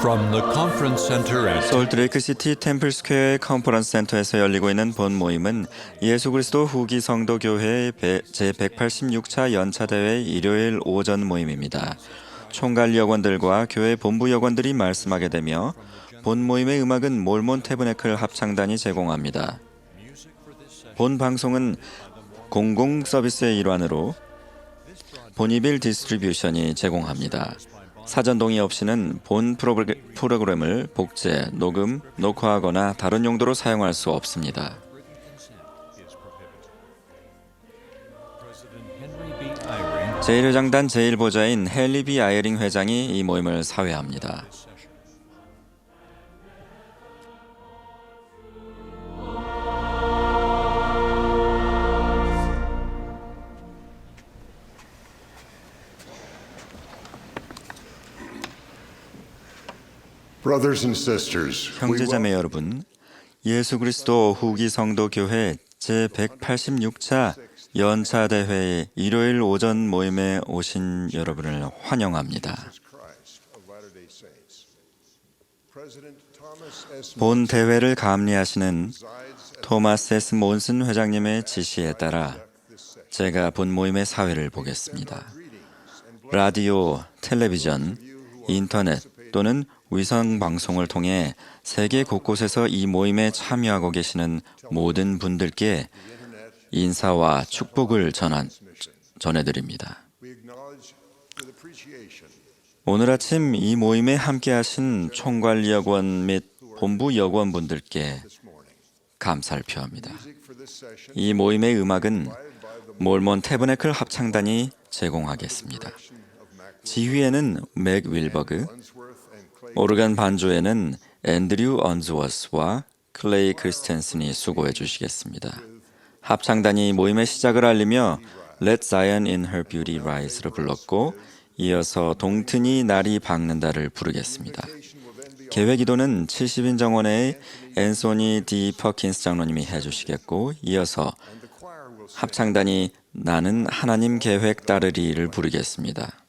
From the conference center at 솔트레이크시티 템플스퀘어의 컨퍼런스 센터에서 열리고 있는 본 모임은 예수 그리스도 후기 성도 교회의 제186차 연차 대회 일요일 오전 모임입니다. 총괄 여관들과 교회 본부 여관들이 말씀하게 되며 본 모임의 음악은 몰몬 태브네클 합창단이 제공합니다. 본 방송은 공공 서비스의 일환으로 보니빌 디스트리뷰션이 제공합니다. 사전 동의 없이는 본 프로그램을 복제, 녹음, 녹화하거나 다른 용도로 사용할 수 없습니다. 제1회장단 제1보좌인 헨리 B. 아이링 회장이 이 모임을 사회합니다. 형제자매 여러분, 예수 그리스도 후기 성도 교회 제186차 연차 대회 일요일 오전 모임에 오신 여러분을 환영합니다. 본 대회를 감리하시는 토마스 S. 몬슨 회장님의 지시에 따라 제가 본 모임의 사회를 보겠습니다. 라디오, 텔레비전, 인터넷 또는 위성 방송을 통해 세계 곳곳에서 이 모임에 참여하고 계시는 모든 분들께 인사와 축복을 전해드립니다. 오늘 아침 이 모임에 함께하신 총괄 여관 및 본부 여관분들께 감사를 표합니다. 이 모임의 음악은 몰몬 태브네클 합창단이 제공하겠습니다. 지휘에는 맥 윌버그, 오르간 반주에는 앤드류 언즈워스와 클레이 크리스텐슨이 수고해 주시겠습니다. 합창단이 모임의 시작을 알리며 Let Zion in Her Beauty Rise를 불렀고 이어서 동튼이 날이 밝는다를 부르겠습니다. 개회 기도는 70인 정원회의 앤소니 D. 퍼킨스 장로님이 해주시겠고 이어서 합창단이 나는 하나님 계획 따르리를 부르겠습니다.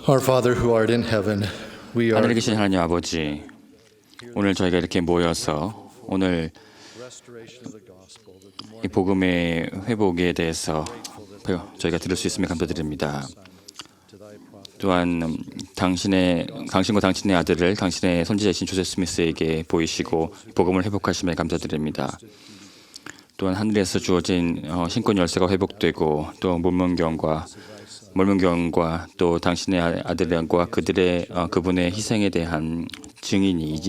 Our Father who art in heaven, we are 하늘에 계신 하나님 아버지, 오늘 저희가 이렇게 모여서 오늘 이 복음의 회복에 대해서 저희가 들을 수 있음에 감사드립니다. 또한 당신과 당신의 아들을 당신의 선지자이신 조셉 스미스에게 보이시고 복음을 회복하심에 감사드립니다. 또한 하늘에서 주어진 신권 열쇠가 회복되고 또 몰몬경과 또 당신의 아들과 그분의 희생에 대한 증인이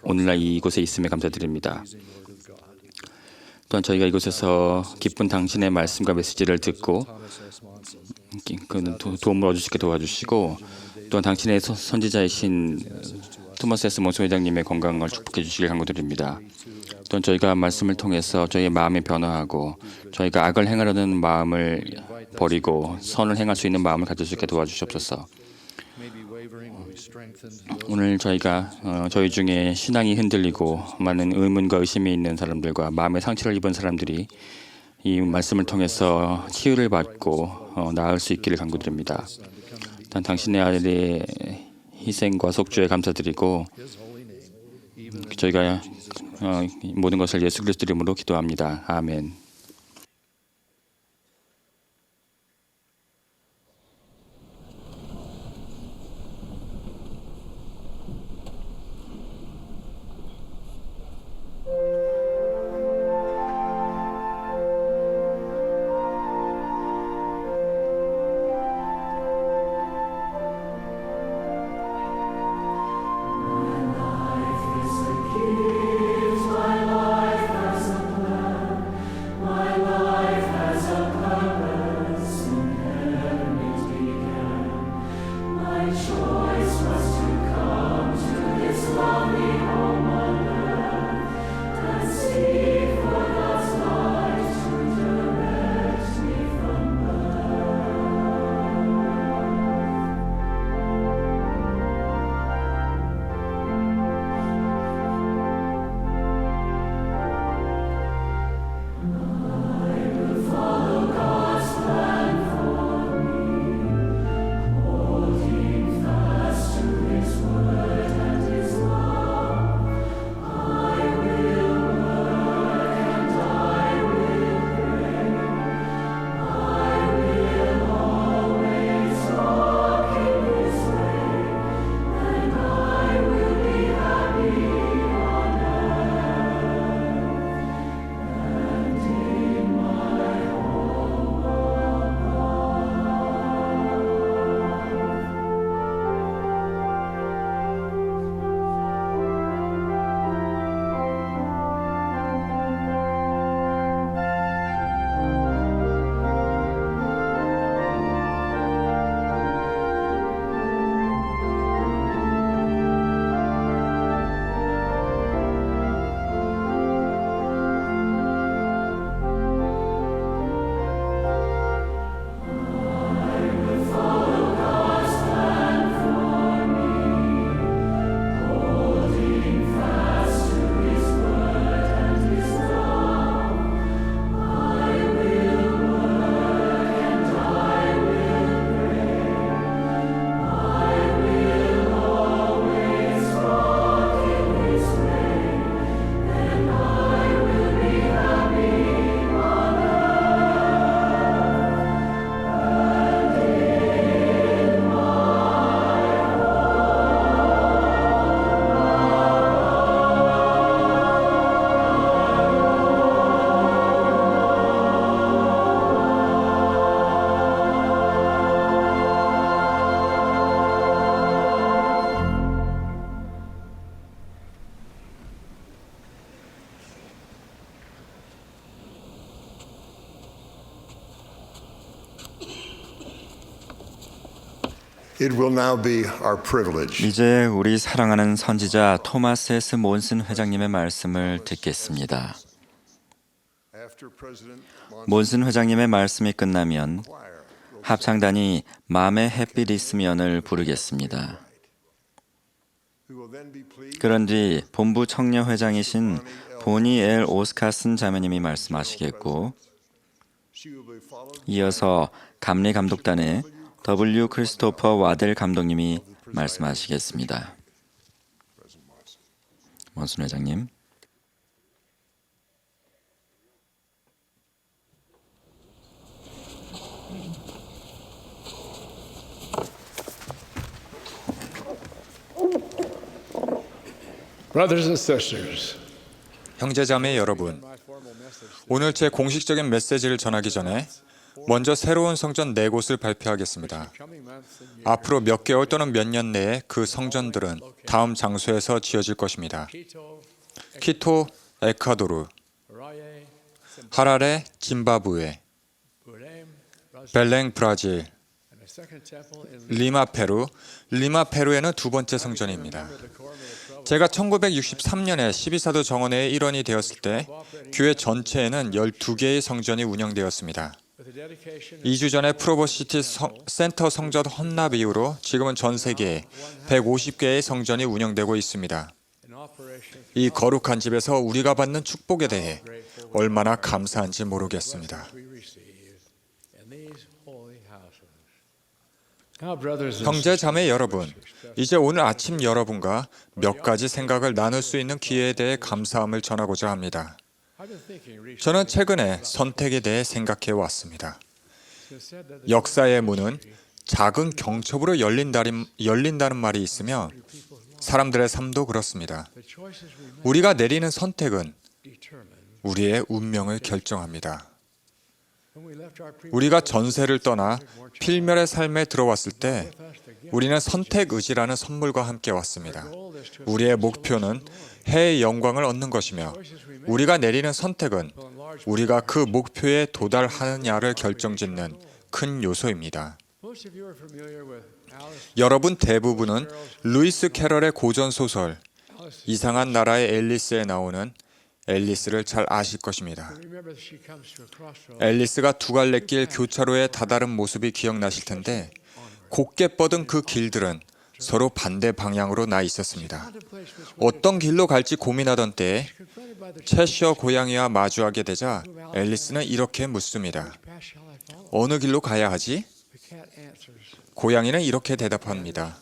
오늘날 이곳에 있음에 감사드립니다. 또한 저희가 이곳에서 기쁜 당신의 말씀과 메시지를 듣고 도움을 얻을 수 있게 도와주시고, 또한 당신의 선지자이신 토마스 S. 몬슨 회장님의 건강을 축복해 주시길 간구드립니다. 또한 저희가 말씀을 통해서 저희의 마음이 변화하고 저희가 악을 행하려는 마음을 버리고 선을 행할 수 있는 마음을 가질 수 있게 도와주시옵소서. 오늘 저희 중에 신앙이 흔들리고 많은 의문과 의심이 있는 사람들과 마음의 상처를 입은 사람들이 이 말씀을 통해서 치유를 받고 나을 수 있기를 간구드립니다. 일단 당신의 아들의 희생과 속죄에 감사드리고 저희가 모든 것을 예수 그리스도 이름으로 기도합니다. 아멘. It will now be our privilege 이제 우리 사랑하는 선지자 토마스 S. 몬슨 회장님의 말씀을 듣겠습니다. after President 몬슨 회장님의 말씀이 끝나면 합창단이 맘에 햇빛 있으면을 부르겠습니다. who will then be pleased 그런 뒤 본부 청년 회장이신 보니 엘 오스카슨 자매님이 말씀하시겠고, she will be followed 이어서 감리 감독단의 W. 크리스토퍼 와델 감독님이 말씀하시겠습니다. 원순 회장님. Brothers and sisters, 형제자매 여러분, 오늘 제 공식적인 메시지를 전하기 전에 먼저 새로운 성전 4곳을 발표하겠습니다. 앞으로 몇 개월 또는 몇 년 내에 그 성전들은 다음 장소에서 지어질 것입니다. 키토, 에콰도르, 하라레, 짐바브웨, 벨랭, 브라질, 리마, 페루. 리마, 페루에는 두 번째 성전입니다. 제가 1963년에 12사도 정원회의 일원이 되었을 때 교회 전체에는 12개의 성전이 운영되었습니다. 2주 전에 프로보시티 센터 성전 헌납 이후로 지금은 전 세계에 150개의 성전이 운영되고 있습니다. 이 거룩한 집에서 우리가 받는 축복에 대해 얼마나 감사한지 모르겠습니다. 형제 자매 여러분, 이제 오늘 아침 여러분과 몇 가지 생각을 나눌 수 있는 기회에 대해 감사함을 전하고자 합니다. 저는 최근에 선택에 대해 생각해 왔습니다. 역사의 문은 작은 경첩으로 열린다는 말이 있으며 사람들의 삶도 그렇습니다. 우리가 내리는 선택은 우리의 운명을 결정합니다. 우리가 전세를 떠나 필멸의 삶에 들어왔을 때 우리는 선택 의지라는 선물과 함께 왔습니다. 우리의 목표는 해의 영광을 얻는 것이며 우리가 내리는 선택은 우리가 그 목표에 도달하느냐를 결정짓는 큰 요소입니다. 여러분 대부분은 루이스 캐럴의 고전 소설 이상한 나라의 앨리스에 나오는 앨리스를 잘 아실 것입니다. 앨리스가 두 갈래 길 교차로에 다다른 모습이 기억나실 텐데 곧게 뻗은 그 길들은 서로 반대 방향으로 나 있었습니다. 어떤 길로 갈지 고민하던 때에 채셔 고양이와 마주하게 되자 앨리스는 이렇게 묻습니다. 어느 길로 가야 하지? 고양이는 이렇게 대답합니다.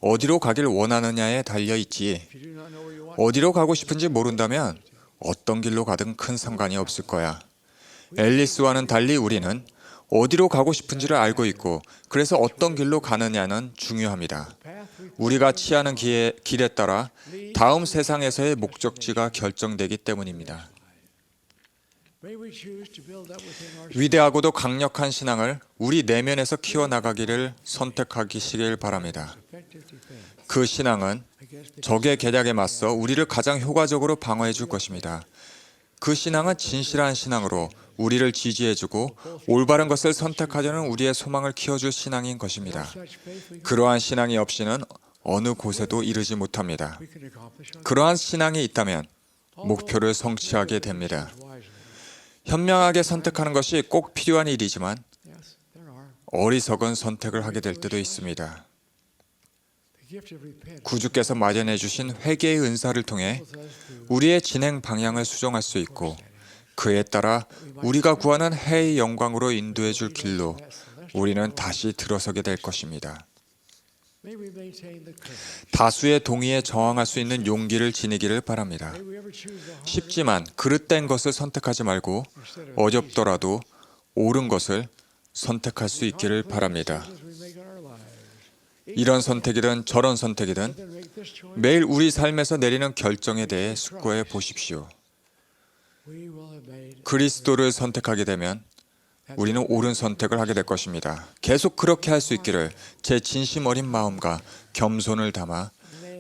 어디로 가길 원하느냐에 달려있지. 어디로 가고 싶은지 모른다면 어떤 길로 가든 큰 상관이 없을 거야. 앨리스와는 달리 우리는 어디로 가고 싶은지를 알고 있고 그래서 어떤 길로 가느냐는 중요합니다. 우리가 취하는 길에 따라 다음 세상에서의 목적지가 결정되기 때문입니다. 위대하고도 강력한 신앙을 우리 내면에서 키워나가기를 선택하시길 바랍니다. 그 신앙은 적의 계략에 맞서 우리를 가장 효과적으로 방어해 줄 것입니다. 그 신앙은 진실한 신앙으로 우리를 지지해주고 올바른 것을 선택하려는 우리의 소망을 키워줄 신앙인 것입니다. 그러한 신앙이 없이는 어느 곳에도 이르지 못합니다. 그러한 신앙이 있다면 목표를 성취하게 됩니다. 현명하게 선택하는 것이 꼭 필요한 일이지만 어리석은 선택을 하게 될 때도 있습니다. 구주께서 마련해 주신 회개의 은사를 통해 우리의 진행 방향을 수정할 수 있고 그에 따라 우리가 구하는 해의 영광으로 인도해 줄 길로 우리는 다시 들어서게 될 것입니다. 다수의 동의에 저항할 수 있는 용기를 지니기를 바랍니다. 쉽지만 그릇된 것을 선택하지 말고 어렵더라도 옳은 것을 선택할 수 있기를 바랍니다. 이런 선택이든 저런 선택이든 매일 우리 삶에서 내리는 결정에 대해 숙고해 보십시오. 그리스도를 선택하게 되면 우리는 옳은 선택을 하게 될 것입니다. 계속 그렇게 할 수 있기를 제 진심 어린 마음과 겸손을 담아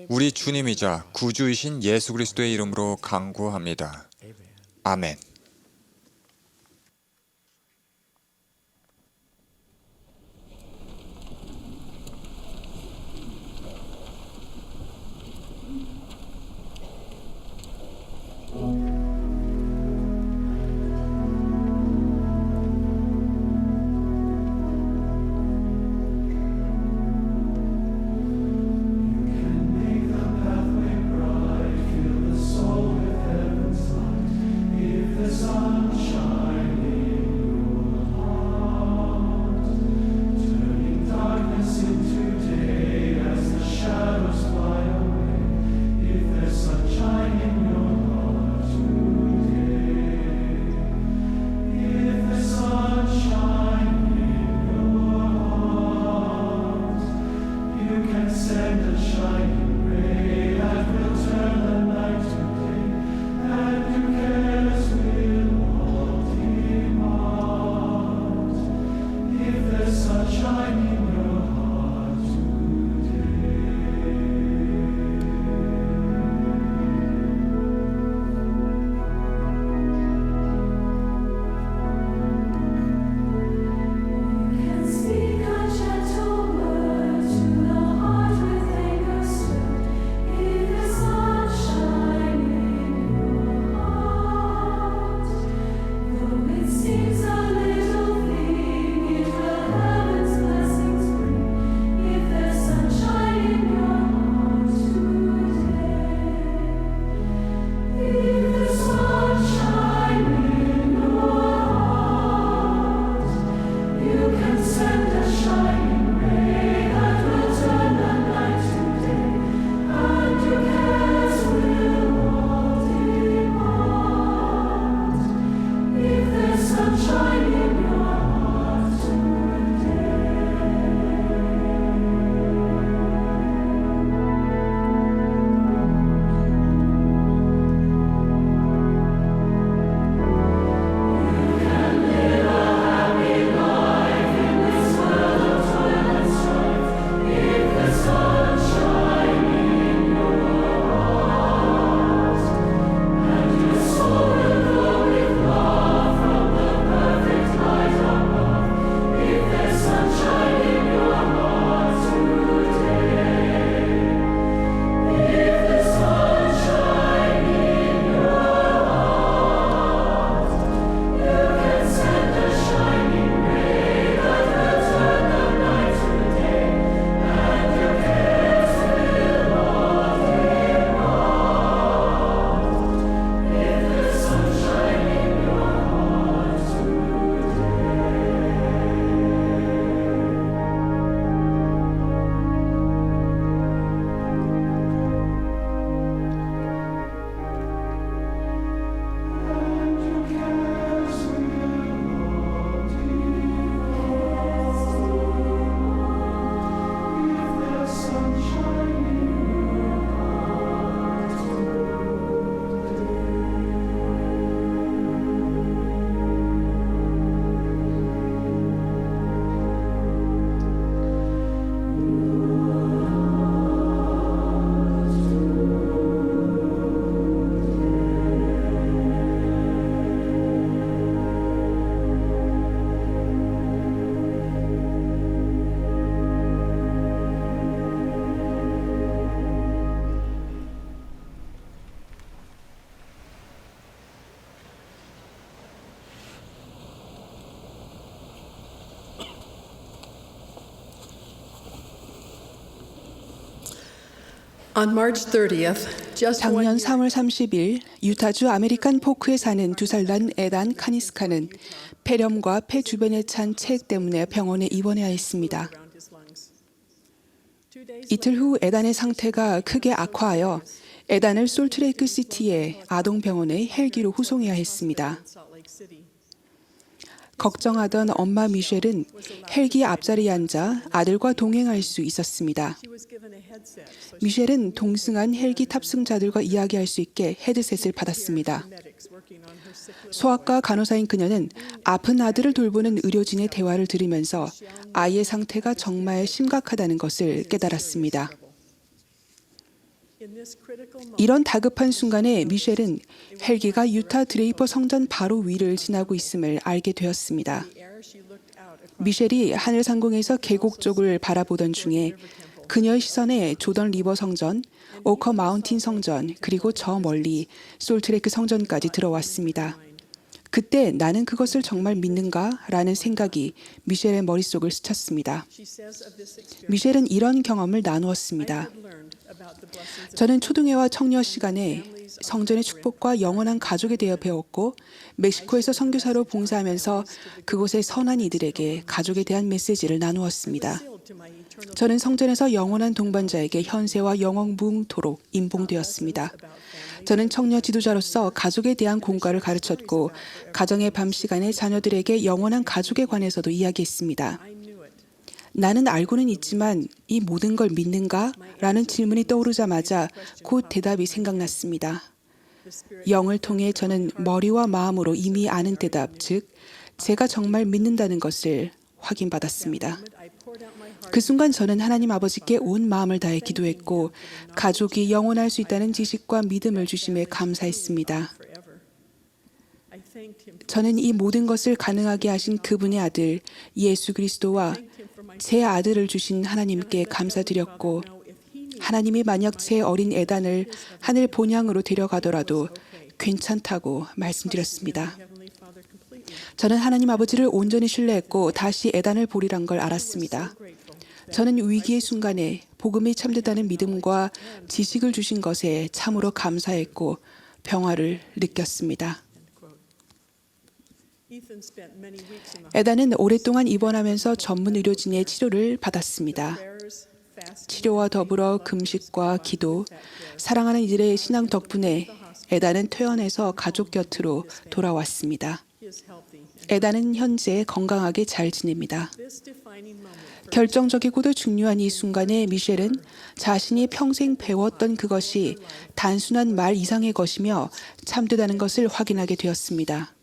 우리 주님이자 구주이신 예수 그리스도의 이름으로 간구합니다. 아멘. If the On March 30th, just one 작년 year 3월 30일 유타주 아메리칸 포크에 사는 2살 난 에단 카니스카는 폐렴과 폐 주변에 찬 체액 때문에 병원에 입원해야 했습니다. around his lungs. 2 days 이틀 후 에단의 상태가 크게 악화하여 에단을 솔트레이크 시티의 아동병원에 헬기로 후송해야 했습니다. in Salt Lake City. 걱정하던 엄마 미셸은 헬기 앞자리에 앉아 아들과 동행할 수 있었습니다. She was given a headset so 미셸은 동승한 헬기 탑승자들과 이야기할 수 있게 헤드셋을 받았습니다. medics working on her sick little 소아과 간호사인 그녀는 아픈 아들을 돌보는 의료진의 대화를 들으면서 아이의 상태가 정말 심각하다는 것을 깨달았습니다. in this critical moment. 이런 다급한 순간에 미셸은 헬기가 유타 드레이퍼 성전 바로 위를 지나고 있음을 알게 되었습니다. Air, she looked out across 미셸이 하늘 상공에서 계곡 쪽을 바라보던 중에 그녀의 시선에 조던 리버 성전, 오커 마운틴 성전, 그리고 저 멀리 솔트레이크 성전까지 들어왔습니다. 그때 나는 그것을 정말 믿는가? 라는 생각이 미셸의 머릿속을 스쳤습니다. she says of this experience 미셸은 이런 경험을 나누었습니다. learned about the blessings 저는 초등회와 청년 시간에 성전의 축복과 영원한 가족에 대해 배웠고 멕시코에서 선교사로 봉사하면서 그곳의 선한 이들에게 가족에 대한 메시지를 나누었습니다. sealed to my eternal 저는 성전에서 영원한 동반자에게 현세와 영원 무궁토록 임봉되었습니다. 저는 청년 지도자로서 가족에 대한 공과를 가르쳤고 가정의 밤 시간에 자녀들에게 영원한 가족에 관해서도 이야기했습니다. I knew it. 나는 알고는 있지만 이 모든 걸 믿는가? 라는 질문이 떠오르자마자 곧 대답이 생각났습니다. 영을 통해 저는 머리와 마음으로 이미 아는 대답, 즉 제가 정말 믿는다는 것을 확인받았습니다. I poured out my heart 그 순간 저는 하나님 아버지께 온 마음을 다해 기도했고 가족이 영원할 수 있다는 지식과 믿음을 주심에 감사했습니다. forever. I thanked him 저는 이 모든 것을 가능하게 하신 그분의 아들 예수 그리스도와 제 아들을 주신 하나님께 감사드렸고 하나님이 만약 제 어린 에단을 하늘 본향으로 데려가더라도 괜찮다고 말씀드렸습니다. Heavenly Father completely 저는 하나님 아버지를 온전히 신뢰했고 다시 에단을 보리란 걸 알았습니다. 저는 위기의 순간에 복음이 참되다는 믿음과 지식을 주신 것에 참으로 감사했고 평화를 느꼈습니다. Ethan spent many weeks in the 에단은 오랫동안 입원하면서 전문 의료진의 치료를 받았습니다. hospitals, fast 치료와 더불어 금식과 기도, 사랑하는 이들의 신앙 덕분에 에단은 퇴원해서 가족 곁으로 돌아왔습니다. he is healthy. 에단은 현재 건강하게 잘 지냅니다. This defining moment 결정적이고도 중요한 이 순간에 미셸은 자신이 평생 배웠던 그것이 단순한 말 이상의 것이며 참되다는 것을 확인하게 되었습니다.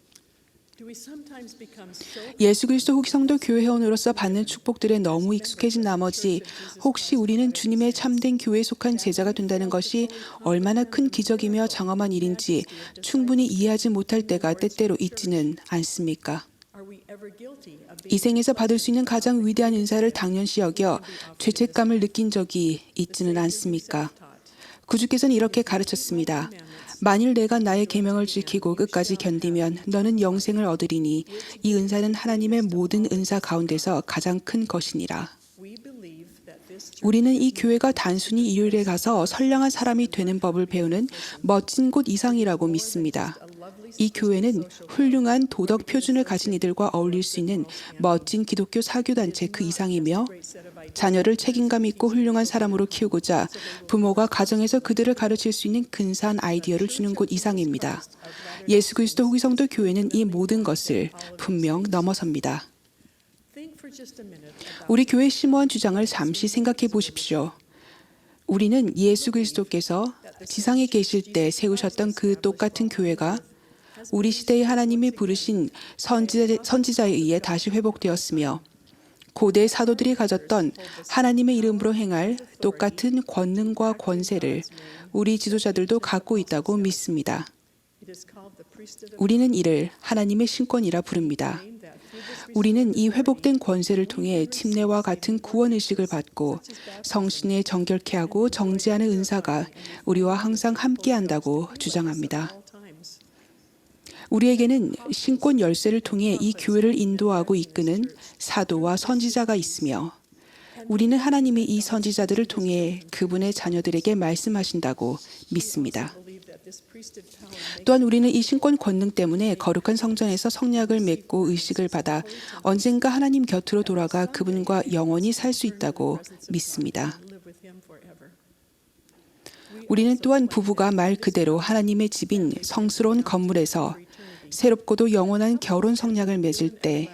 do we sometimes become so 예수 그리스도 후기 성도 교회 회원으로서 받는 축복들에 너무 익숙해진 나머지 혹시 우리는 주님의 참된 교회에 속한 제자가 된다는 것이 얼마나 큰 기적이며 장엄한 일인지 충분히 이해하지 못할 때가 때때로 있지는 않습니까? are we ever guilty of 이 being 생에서 받을 수 있는 가장 위대한 은사를 당연시 여겨 죄책감을 느낀 적이 있지는 않습니까? 구주께서는 이렇게 가르쳤습니다. 만일 내가 나의 계명을 지키고 끝까지 견디면 너는 영생을 얻으리니 이 은사는 하나님의 모든 은사 가운데서 가장 큰 것이니라. we believe that this 우리는 이 교회가 단순히 일요일에 가서 선량한 사람이 되는 법을 배우는 멋진 곳 이상이라고 믿습니다. 이 교회는 훌륭한 도덕 표준을 가진 이들과 어울릴 수 있는 멋진 기독교 사교단체 그 이상이며 자녀를 책임감 있고 훌륭한 사람으로 키우고자 부모가 가정에서 그들을 가르칠 수 있는 근사한 아이디어를 주는 곳 이상입니다. 예수 그리스도 후기 성도 교회는 이 모든 것을 분명 넘어섭니다. think for just a minute about 우리 교회 심오한 주장을 잠시 생각해 보십시오. 우리는 예수 그리스도께서 지상에 계실 때 세우셨던 그 똑같은 교회가 우리 시대의 하나님이 부르신 선지자에 의해 다시 회복되었으며 고대 사도들이 가졌던 하나님의 이름으로 행할 똑같은 권능과 권세를 우리 지도자들도 갖고 있다고 믿습니다. it is called the priesthood of 우리는 이를 하나님의 신권이라 부릅니다. 우리는 이 회복된 권세를 통해 침례와 같은 구원의식을 받고 성신에 정결케 하고 정죄하는 은사가 우리와 항상 함께한다고 주장합니다. all times. 우리에게는 신권 열쇠를 통해 이 교회를 인도하고 이끄는 사도와 선지자가 있으며 우리는 하나님이 이 선지자들을 통해 그분의 자녀들에게 말씀하신다고 믿습니다. 또한 우리는 이 신권 권능 때문에 거룩한 성전에서 성약을 맺고 의식을 받아 언젠가 하나님 곁으로 돌아가 그분과 영원히 살 수 있다고 믿습니다. 우리는 또한 부부가 말 그대로 하나님의 집인 성스러운 건물에서 새롭고도 영원한 결혼 성약을 맺을 때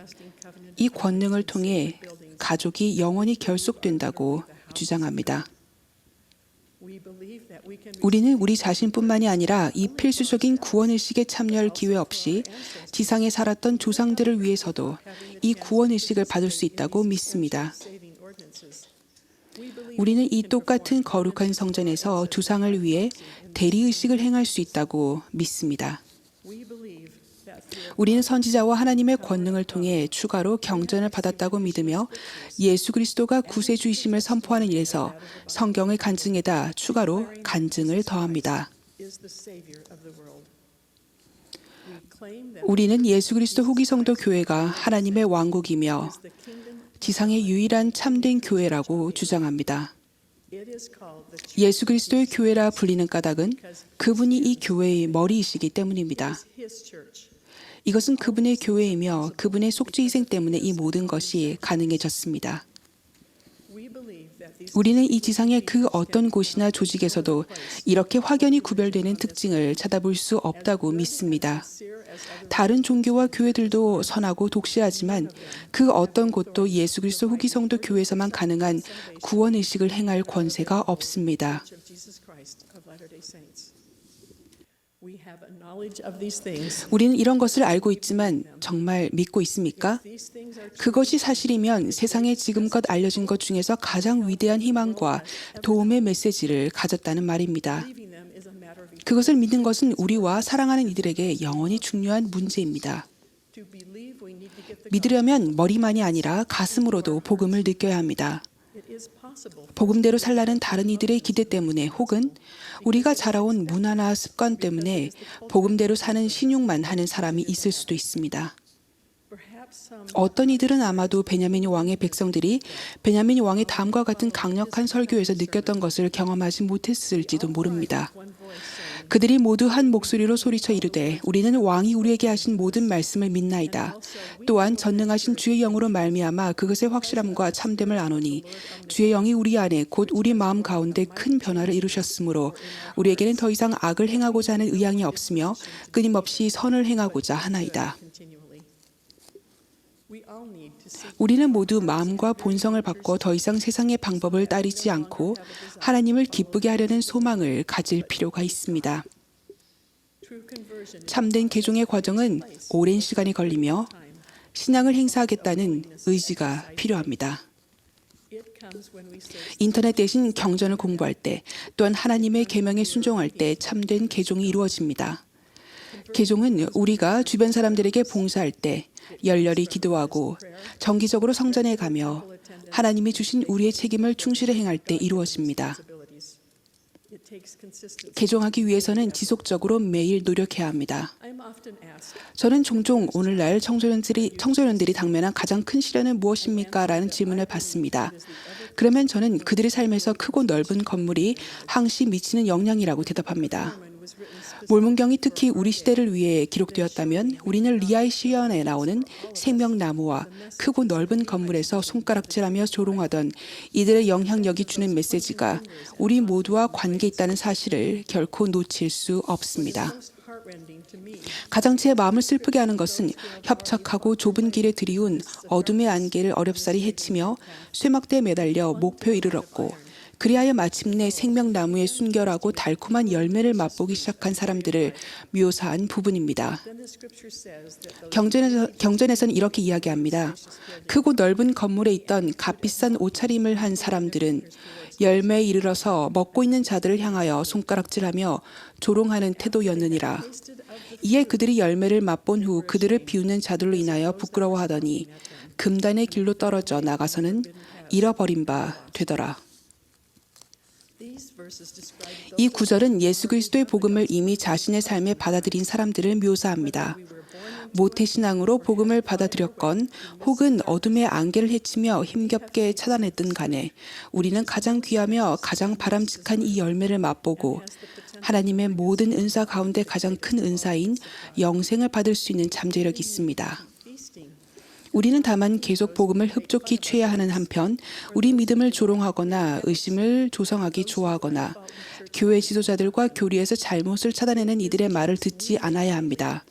이 권능을 통해 가족이 영원히 결속된다고 주장합니다. 우리는 우리 자신뿐만이 아니라 이 필수적인 구원의식에 참여할 기회 없이 지상에 살았던 조상들을 위해서도 이 구원의식을 받을 수 있다고 믿습니다. 우리는 이 똑같은 거룩한 성전에서 조상을 위해 대리의식을 행할 수 있다고 믿습니다. 우리는 선지자와 하나님의 권능을 통해 추가로 경전을 받았다고 믿으며 예수 그리스도가 구세주이심을 선포하는 일에서 성경의 간증에다 추가로 간증을 더합니다. 우리는 예수 그리스도 후기 성도 교회가 하나님의 왕국이며 지상의 유일한 참된 교회라고 주장합니다. 예수 그리스도의 교회라 불리는 까닭은 그분이 이 교회의 머리이시기 때문입니다. 이것은 그분의 교회이며 그분의 속죄희생 때문에 이 모든 것이 가능해졌습니다. 우리는 이 지상의 그 어떤 곳이나 조직에서도 이렇게 확연히 구별되는 특징을 찾아볼 수 없다고 믿습니다. 다른 종교와 교회들도 선하고 독실하지만 그 어떤 곳도 예수 그리스도 후기 성도 교회에서만 가능한 구원의식을 행할 권세가 없습니다. 우리는 이런 것을 알고 있지만 정말 믿고 있습니까? 그것이 사실이면 세상에 지금껏 알려진 것 중에서 가장 위대한 희망과 도움의 메시지를 가졌다는 말입니다. 그것을 믿는 것은 우리와 사랑하는 이들에게 영원히 중요한 문제입니다. 믿으려면 머리만이 아니라 가슴으로도 복음을 느껴야 합니다. 복음대로 살라는 다른 이들의 기대 때문에 혹은 우리가 자라온 문화나 습관 때문에 복음대로 사는 신용만 하는 사람이 있을 수도 있습니다. 어떤 이들은 아마도 베냐민 왕의 백성들이 베냐민 왕의 다음과 같은 강력한 설교에서 느꼈던 것을 경험하지 못했을지도 모릅니다. 그들이 모두 한 목소리로 소리쳐 이르되 우리는 왕이 우리에게 하신 모든 말씀을 믿나이다. 또한 전능하신 주의 영으로 말미암아 그것의 확실함과 참됨을 아노니 주의 영이 우리 안에 곧 우리 마음 가운데 큰 변화를 이루셨으므로 우리에게는 더 이상 악을 행하고자 하는 의향이 없으며 끊임없이 선을 행하고자 하나이다. 우리는 모두 마음과 본성을 바꿔 더 이상 세상의 방법을 따르지 않고 하나님을 기쁘게 하려는 소망을 가질 필요가 있습니다. 참된 개종의 과정은 오랜 시간이 걸리며 신앙을 행사하겠다는 의지가 필요합니다. 인터넷 대신 경전을 공부할 때 또한 하나님의 계명에 순종할 때 참된 개종이 이루어집니다. 개종은 우리가 주변 사람들에게 봉사할 때 열렬히 기도하고 정기적으로 성전에 가며 하나님이 주신 우리의 책임을 충실히 행할 때 이루어집니다. 개종하기 위해서는 지속적으로 매일 노력해야 합니다. 저는 종종 오늘날 청소년들이 당면한 가장 큰 시련은 무엇입니까? 라는 질문을 받습니다. 그러면 저는 그들의 삶에서 크고 넓은 건물이 항시 미치는 영향이라고 대답합니다. 몰몬경이 특히 우리 시대를 위해 기록되었다면 우리는 리아의 시연에 나오는 생명나무와 크고 넓은 건물에서 손가락질하며 조롱하던 이들의 영향력이 주는 메시지가 우리 모두와 관계 있다는 사실을 결코 놓칠 수 없습니다. 가장 제 마음을 슬프게 하는 것은 협착하고 좁은 길에 들이운 어둠의 안개를 어렵사리 헤치며 쇠막대에 매달려 목표에 이르렀고 그리하여 마침내 생명나무의 순결하고 달콤한 열매를 맛보기 시작한 사람들을 묘사한 부분입니다. 경전에서는 이렇게 이야기합니다. 크고 넓은 건물에 있던 값비싼 옷차림을 한 사람들은 열매에 이르러서 먹고 있는 자들을 향하여 손가락질하며 조롱하는 태도였느니라. 이에 그들이 열매를 맛본 후 그들을 비웃는 자들로 인하여 부끄러워하더니 금단의 길로 떨어져 나가서는 잃어버린 바 되더라. 이 구절은 예수 그리스도의 복음을 이미 자신의 삶에 받아들인 사람들을 묘사합니다. 모태신앙으로 복음을 받아들였건 혹은 어둠의 안개를 헤치며 힘겹게 차단했든 간에 우리는 가장 귀하며 가장 바람직한 이 열매를 맛보고 하나님의 모든 은사 가운데 가장 큰 은사인 영생을 받을 수 있는 잠재력이 있습니다. 우리는 다만 계속 복음을 흡족히 취해야 하는 한편 우리 믿음을 조롱하거나 의심을 조성하기 좋아하거나 교회 지도자들과 교리에서 잘못을 찾아내는 이들의 말을 듣지 않아야 합니다.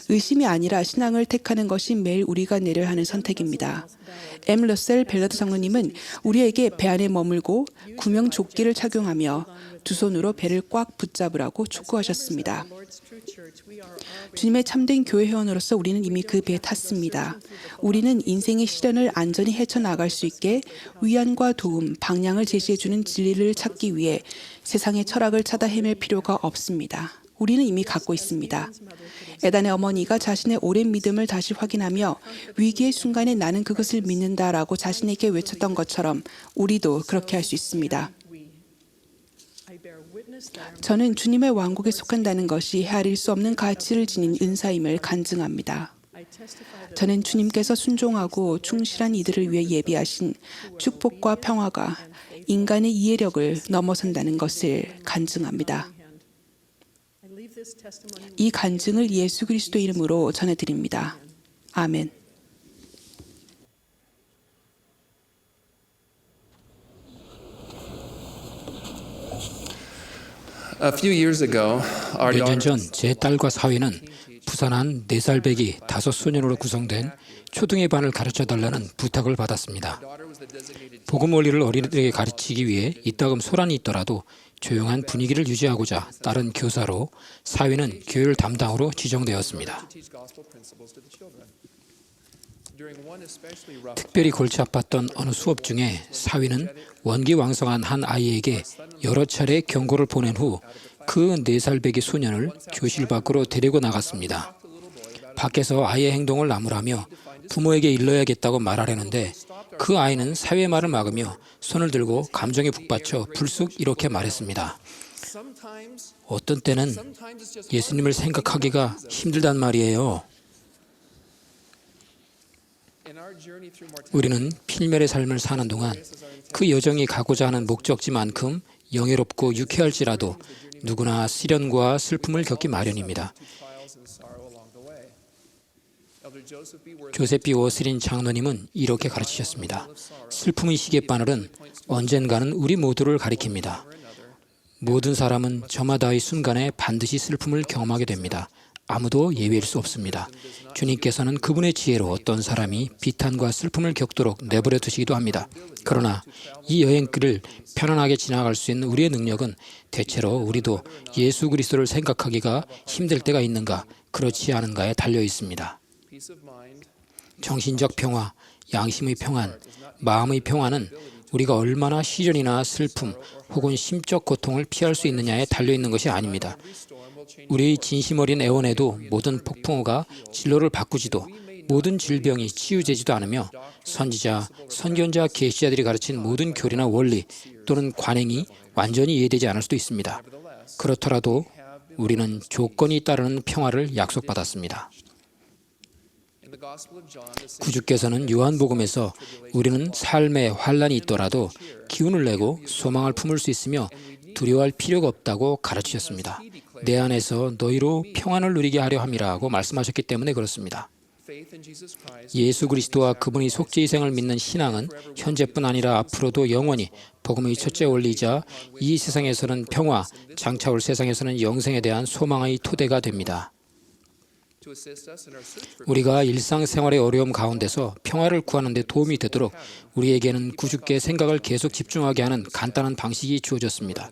의심이 아니라 신앙을 택하는 것이 매일 우리가 내려야 하는 선택입니다. M. 러셀 벨러드 장로님은 우리에게 배 안에 머물고 구명조끼를 착용하며 두 손으로 배를 꽉 붙잡으라고 촉구하셨습니다. 주님의 참된 교회 회원으로서 우리는 이미 그 배에 탔습니다. 우리는 인생의 시련을 안전히 헤쳐나갈 수 있게 위안과 도움, 방향을 제시해주는 진리를 찾기 위해 세상의 철학을 찾아 헤맬 필요가 없습니다. 우리는 이미 갖고 있습니다. 에단의 어머니가 자신의 오랜 믿음을 다시 확인하며 위기의 순간에 나는 그것을 믿는다라고 자신에게 외쳤던 것처럼 우리도 그렇게 할 수 있습니다. 저는 주님의 왕국에 속한다는 것이 헤아릴 수 없는 가치를 지닌 은사임을 간증합니다. 저는 주님께서 순종하고 충실한 이들을 위해 예비하신 축복과 평화가 인간의 이해력을 넘어선다는 것을 간증합니다. 이 간증을 예수 그리스도 이름으로 전해드립니다. 아멘. 몇 년 전 제 딸과 사위는 부산 한 4살 배기 5소년으로 구성된 초등의 반을 가르쳐달라는 부탁을 받았습니다. 복음 원리를 어린이들에게 가르치기 위해 이따금 소란이 있더라도 조용한 분위기를 유지하고자 딸은 교사로, 사위는 교율 담당으로 지정되었습니다. 특별히 골치 아팠던 어느 수업 중에 사위는 원기왕성한 한 아이에게 여러 차례 경고를 보낸 후 그 4살 배기 소년을 교실 밖으로 데리고 나갔습니다. 밖에서 아이의 행동을 나무라며 부모에게 일러야겠다고 말하려는데 그 아이는 사위의 말을 막으며 손을 들고 감정에 북받쳐 불쑥 이렇게 말했습니다. 어떤 때는 예수님을 생각하기가 힘들단 말이에요. 우리는 필멸의 삶을 사는 동안 그 여정이 가고자 하는 목적지만큼 영예롭고 유쾌할지라도 누구나 시련과 슬픔을 겪기 마련입니다. 조셉 B. 워슬린 장로님은 이렇게 가르치셨습니다. 슬픔의 시계바늘은 언젠가는 우리 모두를 가리킵니다. 모든 사람은 저마다의 순간에 반드시 슬픔을 경험하게 됩니다. 아무도 예외일 수 없습니다. 주님께서는 그분의 지혜로 어떤 사람이 비탄과 슬픔을 겪도록 내버려 두시기도 합니다. 그러나 이 여행길을 편안하게 지나갈 수 있는 우리의 능력은 대체로 우리도 예수 그리스도를 생각하기가 힘들 때가 있는가, 그렇지 않은가에 달려 있습니다. 정신적 평화, 양심의 평안, 마음의 평안은 우리가 얼마나 시련이나 슬픔 혹은 심적 고통을 피할 수 있느냐에 달려있는 것이 아닙니다. 우리의 진심 어린 애원에도 모든 폭풍우가 진로를 바꾸지도 모든 질병이 치유되지도 않으며 선지자, 선견자, 계시자들이 가르친 모든 교리나 원리 또는 관행이 완전히 이해되지 않을 수도 있습니다. 그렇더라도 우리는 조건이 따르는 평화를 약속받았습니다. 구주께서는 요한복음에서 우리는 삶에 환난이 있더라도 기운을 내고 소망을 품을 수 있으며 두려워할 필요가 없다고 가르치셨습니다. 내 안에서 너희로 평안을 누리게 하려 함이라고 말씀하셨기 때문에 그렇습니다. 예수 그리스도와 그분의 속죄희생을 믿는 신앙은 현재뿐 아니라 앞으로도 영원히 복음의 첫째 원리이자 이 세상에서는 평화, 장차 올 세상에서는 영생에 대한 소망의 토대가 됩니다. 우리가 일상생활의 어려움 가운데서 평화를 구하는 데 도움이 되도록 우리에게는 구주께 생각을 계속 집중하게 하는 간단한 방식이 주어졌습니다.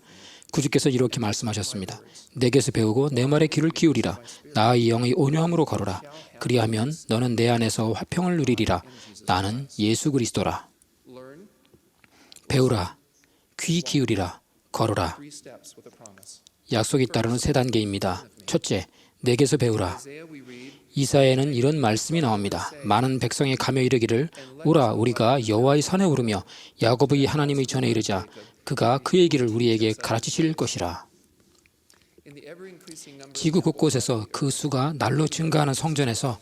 구주께서 이렇게 말씀하셨습니다. 내게서 배우고 내 말에 귀를 기울이라. 나의 영의 온유함으로 걸어라. 그리하면 너는 내 안에서 화평을 누리리라. 나는 예수 그리스도라. 배우라. 귀 기울이라. 걸어라. 약속이 따르는 3단계입니다. 첫째, 내게서 배우라. 이사야에는 이런 말씀이 나옵니다. 많은 백성이 가며 이르기를 오라 우리가 여호와의 산에 오르며 야곱의 하나님의 전에 이르자. 그가 그의 길을 우리에게 가르치실 것이라. 지구 곳곳에서 그 수가 날로 증가하는 성전에서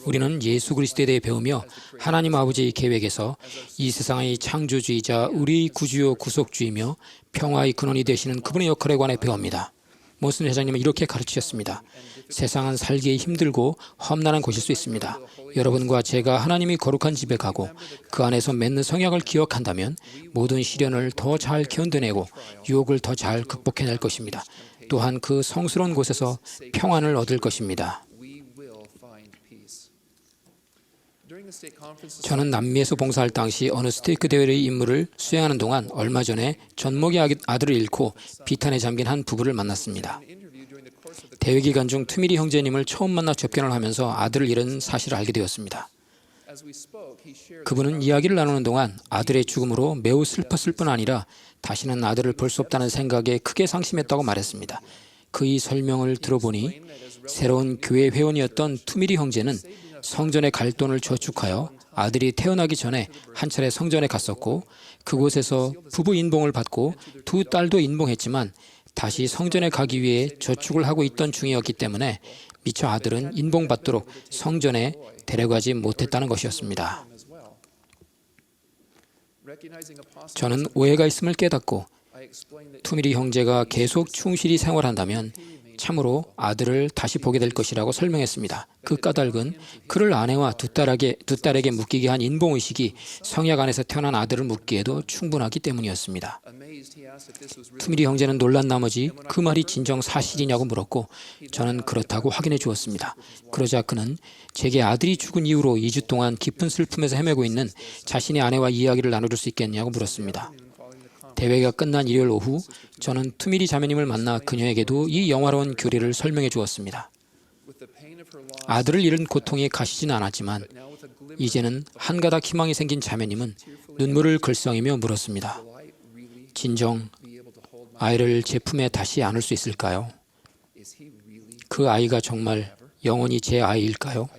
우리는 예수 그리스도에 대해 배우며 하나님 아버지의 계획에서 이 세상의 창조주이자 우리 구주요 구속주이며 평화의 근원이 되시는 그분의 역할에 관해 배웁니다. 모슨 회장님은 이렇게 가르치셨습니다. 세상은 살기에 힘들고 험난한 곳일 수 있습니다. 여러분과 제가 하나님이 거룩한 집에 가고 그 안에서 맺는 성약을 기억한다면 모든 시련을 더 잘 견뎌내고 유혹을 더 잘 극복해낼 것입니다. 또한 그 성스러운 곳에서 평안을 얻을 것입니다. 저는 남미에서 봉사할 당시 어느 스테이크 대회의 임무를 수행하는 동안 얼마 전에 젖먹이 아들을 잃고 비탄에 잠긴 한 부부를 만났습니다. 대회 기간 중 투미리 형제님을 처음 만나 접견을 하면서 아들을 잃은 사실을 알게 되었습니다. 그분은 이야기를 나누는 동안 아들의 죽음으로 매우 슬펐을 뿐 아니라 다시는 아들을 볼 수 없다는 생각에 크게 상심했다고 말했습니다. 그의 설명을 들어보니 새로운 교회 회원이었던 투미리 형제는 성전에 갈 돈을 저축하여 아들이 태어나기 전에 한 차례 성전에 갔었고 그곳에서 부부 인봉을 받고 두 딸도 인봉했지만 다시 성전에 가기 위해 저축을 하고 있던 중이었기 때문에 미처 아들은 인봉받도록 성전에 데려가지 못했다는 것이었습니다. 저는 오해가 있음을 깨닫고 투미리 형제가 계속 충실히 생활한다면 참으로 아들을 다시 보게 될 것이라고 설명했습니다. 그 까닭은 그를 아내와 두 딸에게 묶이게 한 인봉의식이 성약 안에서 태어난 아들을 묶기에도 충분하기 때문이었습니다. 투미리 형제는 놀란 나머지 그 말이 진정 사실이냐고 물었고 저는 그렇다고 확인해 주었습니다. 그러자 그는 제게 아들이 죽은 이후로 2주 동안 깊은 슬픔에서 헤매고 있는 자신의 아내와 이야기를 나눠줄 수 있겠냐고 물었습니다. 대회가 끝난 일요일 오후 저는 투미리 자매님을 만나 그녀에게도 이 영화로운 교리를 설명해 주었습니다. 아들을 잃은 고통이 가시진 않았지만 이제는 한 가닥 희망이 생긴 자매님은 눈물을 글썽이며 물었습니다. 진정 아이를 제 품에 다시 안을 수 있을까요? 그 아이가 정말 영원히 제 아이일까요?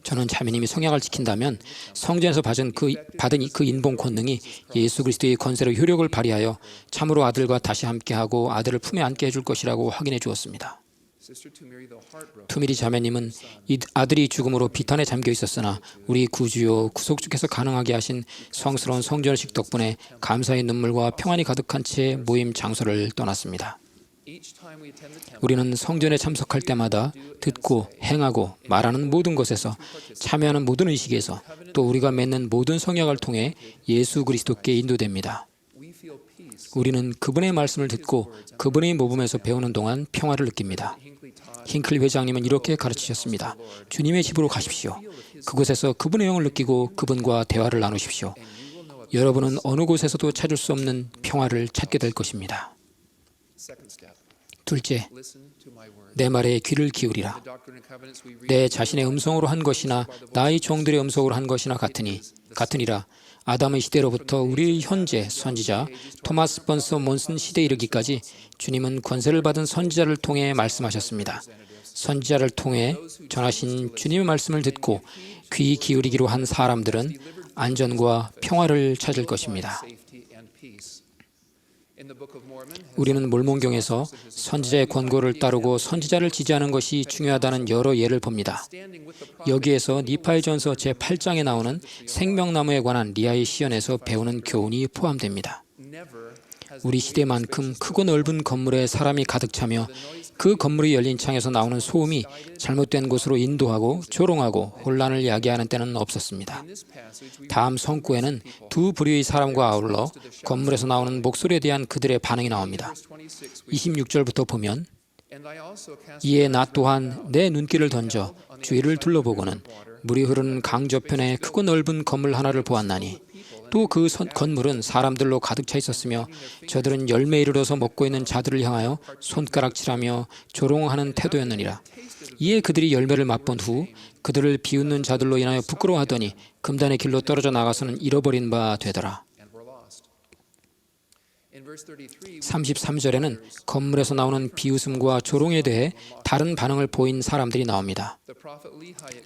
저는 자매님이 성약을 지킨다면 성전에서 받은 그 인봉 권능이 예수 그리스도의 권세로 효력을 발휘하여 참으로 아들과 다시 함께하고 아들을 품에 안게 해줄 것이라고 확인해 주었습니다. 투미리 자매님은 이 아들이 죽음으로 비탄에 잠겨 있었으나 우리 구주요 구속주께서 가능하게 하신 성스러운 성전식 덕분에 감사의 눈물과 평안이 가득한 채 모임 장소를 떠났습니다. 우리는 성전에 참석할 때마다 듣고 행하고 말하는 모든 것에서 참여하는 모든 의식에서 또 우리가 맺는 모든 성약을 통해 예수 그리스도께 인도됩니다. 우리는 그분의 말씀을 듣고 그분의 모범에서 배우는 동안 평화를 느낍니다. 힝클리 회장님은 이렇게 가르치셨습니다. 주님의 집으로 가십시오. 그곳에서 그분의 영을 느끼고 그분과 대화를 나누십시오. 여러분은 어느 곳에서도 찾을 수 없는 평화를 찾게 될 것입니다. 둘째, 내 말에 귀를 기울이라. 내 자신의 음성으로 한 것이나 나의 종들의 음성으로 한 것이나 같으니라. 아담의 시대로부터 우리 현재 선지자 토마스 번서 몬슨 시대에 이르기까지 주님은 권세를 받은 선지자를 통해 말씀하셨습니다. 선지자를 통해 전하신 주님의 말씀을 듣고 귀 기울이기로 한 사람들은 안전과 평화를 찾을 것입니다. 우리는 몰몬경에서 선지자의 권고를 따르고 선지자를 지지하는 것이 중요하다는 여러 예를 봅니다. 여기에서 니파의전서 제8장에 나오는 생명나무에 관한 리아의 시연에서 배우는 교훈이 포함됩니다. 우리 시대만큼 크고 넓은 건물에 사람이 가득 차며 그 건물이 열린 창에서 나오는 소음이 잘못된 곳으로 인도하고 조롱하고 혼란을 야기하는 때는 없었습니다. 다음 성구에는 두 부류의 사람과 아울러 건물에서 나오는 목소리에 대한 그들의 반응이 나옵니다. 26절부터 보면 이에 나 또한 내 눈길을 던져 주위를 둘러보고는 물이 흐르는 강 저편에 크고 넓은 건물 하나를 보았나니 또 그 건물은 사람들로 가득 차 있었으며 저들은 열매에 이르러서 먹고 있는 자들을 향하여 손가락질하며 조롱하는 태도였느니라. 이에 그들이 열매를 맛본 후 그들을 비웃는 자들로 인하여 부끄러워하더니 금단의 길로 떨어져 나가서는 잃어버린 바 되더라. 33절에는 건물에서 나오는 비웃음과 조롱에 대해 다른 반응을 보인 사람들이 나옵니다.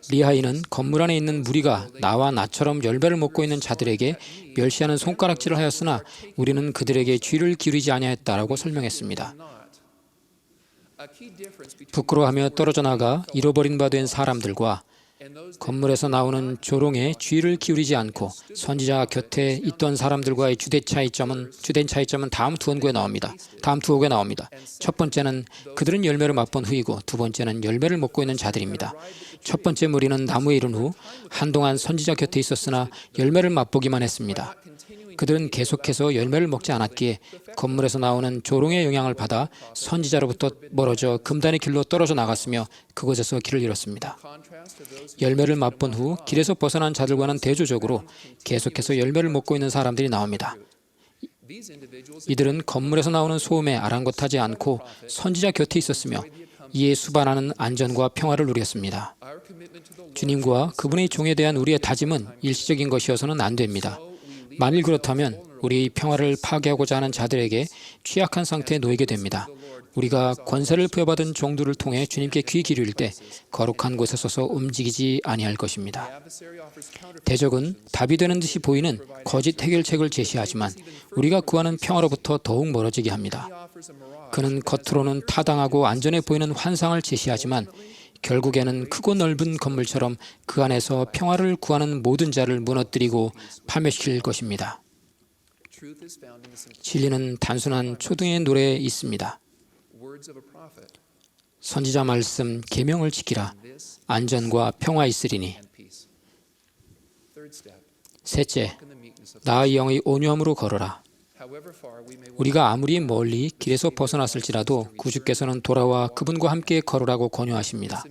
리하이는 건물 안에 있는 무리가 나와 나처럼 열매를 먹고 있는 자들에게 멸시하는 손가락질을 하였으나 우리는 그들에게 귀를 기울이지 아니하였다라고 설명했습니다. 부끄러워하며 떨어져 나가 잃어버린 바 된 사람들과 건물에서 나오는 조롱에 귀를 기울이지 않고 선지자 곁에 있던 사람들과의 주된 차이점은 다음 두 억에 나옵니다. 첫 번째는 그들은 열매를 맛본 후이고 두 번째는 열매를 먹고 있는 자들입니다. 첫 번째 무리는 나무에 이른 후 한동안 선지자 곁에 있었으나 열매를 맛보기만 했습니다. 그들은 계속해서 열매를 먹지 않았기에 건물에서 나오는 조롱의 영향을 받아 선지자로부터 멀어져 금단의 길로 떨어져 나갔으며 그곳에서 길을 잃었습니다. 열매를 맛본 후 길에서 벗어난 자들과는 대조적으로 계속해서 열매를 먹고 있는 사람들이 나옵니다. 이들은 건물에서 나오는 소음에 아랑곳하지 않고 선지자 곁에 있었으며 이에 수반하는 안전과 평화를 누렸습니다. 주님과 그분의 종에 대한 우리의 다짐은 일시적인 것이어서는 안 됩니다. 만일 그렇다면 우리의 평화를 파괴하고자 하는 자들에게 취약한 상태에 놓이게 됩니다. 우리가 권세를 부여받은 종들을 통해 주님께 귀 기울일 때 거룩한 곳에 서서 움직이지 아니할 것입니다. 대적은 답이 되는 듯이 보이는 거짓 해결책을 제시하지만 우리가 구하는 평화로부터 더욱 멀어지게 합니다. 그는 겉으로는 타당하고 안전해 보이는 환상을 제시하지만 결국에는 크고 넓은 건물처럼 그 안에서 평화를 구하는 모든 자를 무너뜨리고 파멸시킬 것입니다. 진리는 단순한 초등의 노래에 있습니다. 선지자 말씀 계명을 지키라. 안전과 평화 있으리니. 셋째, 나의 영의 온유함으로 걸어라. 우리가 아무리 멀리 길에서 벗어났을지라도 구주께서는 돌아와 그분과 함께 걸으라고 권유하십니다.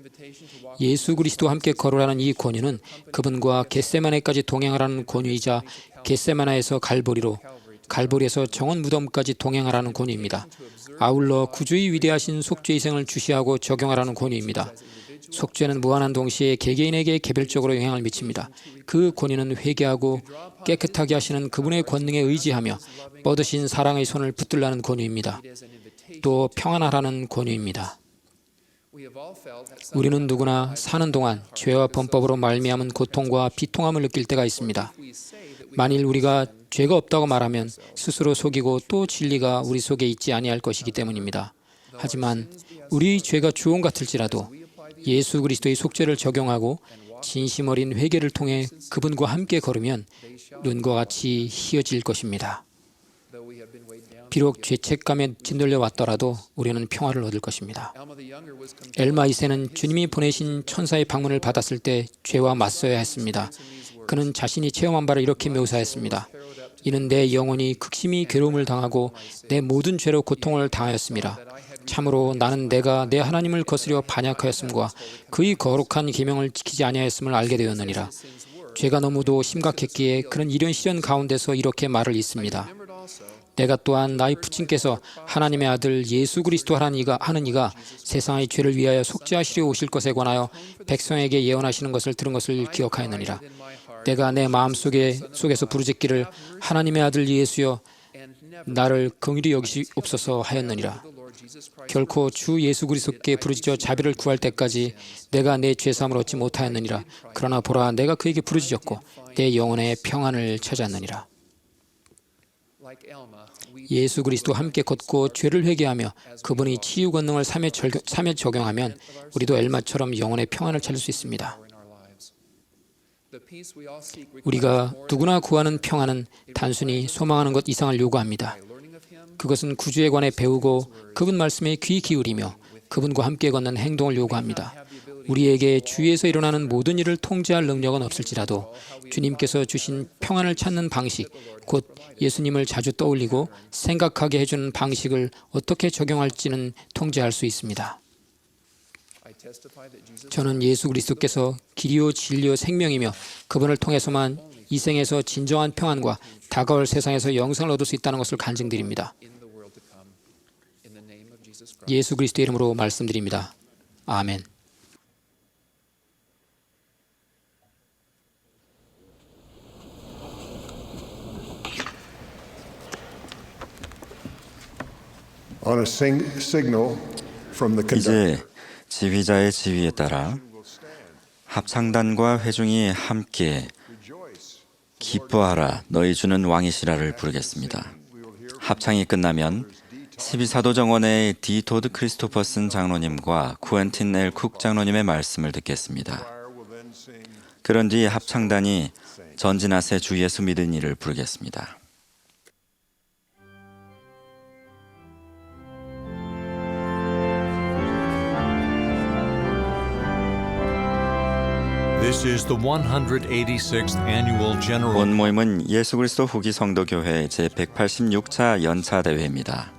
예수 그리스도와 함께 걸으라는 이 권유는 그분과 겟세마네까지 동행하라는 권유이자 겟세마네에서 갈보리에서 정원 무덤까지 동행하라는 권유입니다. 아울러 구주의 위대하신 속죄 희생을 주시하고 적용하라는 권유입니다. 속죄는 무한한 동시에 개개인에게 개별적으로 영향을 미칩니다. 그 권위는 회개하고 깨끗하게 하시는 그분의 권능에 의지하며 뻗으신 사랑의 손을 붙들라는 권위입니다. 또 평안하라는 권위입니다. 우리는 누구나 사는 동안 죄와 범법으로 말미암은 고통과 비통함을 느낄 때가 있습니다. 만일 우리가 죄가 없다고 말하면 스스로 속이고 또 진리가 우리 속에 있지 아니할 것이기 때문입니다. 하지만 우리 죄가 주홍 같을지라도 예수 그리스도의 속죄를 적용하고 진심 어린 회개를 통해 그분과 함께 걸으면 눈과 같이 희어질 것입니다. 비록 죄책감에 짓눌려 왔더라도 우리는 평화를 얻을 것입니다. 엘마 2세는 주님이 보내신 천사의 방문을 받았을 때 죄와 맞서야 했습니다. 그는 자신이 체험한 바를 이렇게 묘사했습니다. 이는 내 영혼이 극심히 괴로움을 당하고 내 모든 죄로 고통을 당하였습니다. 참으로 나는 내가 내 하나님을 거스려 반역하였음과 그의 거룩한 계명을 지키지 아니하였음을 알게 되었느니라. 죄가 너무도 심각했기에 그는 이런 시련 가운데서 이렇게 말을 잇습니다. 내가 또한 나의 부친께서 하나님의 아들 예수 그리스도 하는 이가 세상의 죄를 위하여 속죄하시려 오실 것에 관하여 백성에게 예언하시는 것을 들은 것을 기억하였느니라. 내가 내 마음속에서 부르짖기를 하나님의 아들 예수여 나를 긍휼히 여기시옵소서 하였느니라. 결코 주 예수 그리스도께 부르짖어 자비를 구할 때까지 내가 내 죄사함을 얻지 못하였느니라. 그러나 보라, 내가 그에게 부르짖었고 내 영혼의 평안을 찾았느니라. 예수 그리스도 함께 걷고 죄를 회개하며 그분이 치유 권능을 삶에 적용하면 우리도 엘마처럼 영혼의 평안을 찾을 수 있습니다. 우리가 누구나 구하는 평안은 단순히 소망하는 것 이상을 요구합니다. 그것은 구주에 관해 배우고 그분 말씀에 귀 기울이며 그분과 함께 걷는 행동을 요구합니다. 우리에게 주위에서 일어나는 모든 일을 통제할 능력은 없을지라도 주님께서 주신 평안을 찾는 방식, 곧 예수님을 자주 떠올리고 생각하게 해주는 방식을 어떻게 적용할지는 통제할 수 있습니다. 저는 예수 그리스도께서 길이요 진리요 생명이며 그분을 통해서만 이 생에서 진정한 평안과 다가올 세상에서 영생을 얻을 수 있다는 것을 간증드립니다. 예수 그리스도의 이름으로 말씀드립니다. 아멘. On a signal from the conductor. 이제 지휘자의 지휘에 따라 합창단과 회중이 함께 기뻐하라 너희 주는 왕이시라를 부르겠습니다. 합창이 끝나면 12사도정원의 디 토드 크리스토퍼슨 장로님과 쿠엔틴 엘 쿡 장로님의 말씀을 듣겠습니다. 그런 뒤 합창단이 전진하세 주 예수 믿은 이를 부르겠습니다. This is the 186th Annual General. 본 모임은 예수 그리스도 후기 성도교회 제186차 연차 대회입니다.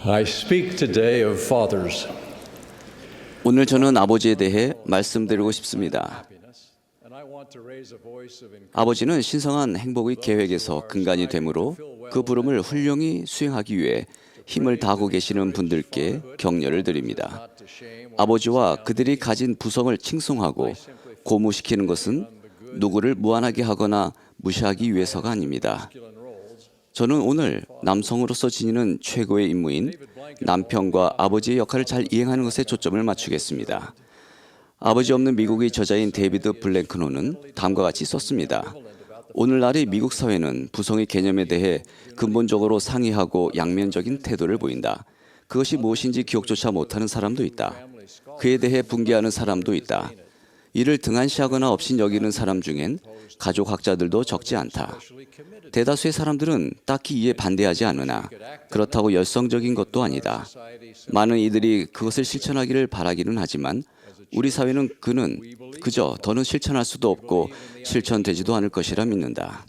I speak today of fathers. 오늘 저는 아버지에 대해 말씀드리고 싶습니다. 아버지는 신성한 행복의 계획에서 근간이 되므로 그 부름을 훌륭히 수행하기 위해 힘을 다하고 계시는 분들께 격려를 드립니다. 아버지와 그들이 가진 부성을 칭송하고 고무시키는 것은 누구를 무안하게 하거나 무시하기 위해서가 아닙니다. 저는 오늘 남성으로서 지니는 최고의 임무인 남편과 아버지의 역할을 잘 이행하는 것에 초점을 맞추겠습니다. 아버지 없는 미국의 저자인 데이비드 블랭크노는 다음과 같이 썼습니다. 오늘날의 미국 사회는 부성의 개념에 대해 근본적으로 상이하고 양면적인 태도를 보인다. 그것이 무엇인지 기억조차 못하는 사람도 있다. 그에 대해 분개하는 사람도 있다. 이를 등한시하거나 없인 여기는 사람 중엔 가족학자들도 적지 않다. 대다수의 사람들은 딱히 이에 반대하지 않으나 그렇다고 열성적인 것도 아니다. 많은 이들이 그것을 실천하기를 바라기는 하지만 우리 사회는 그는 그저 더는 실천할 수도 없고 실천되지도 않을 것이라 믿는다.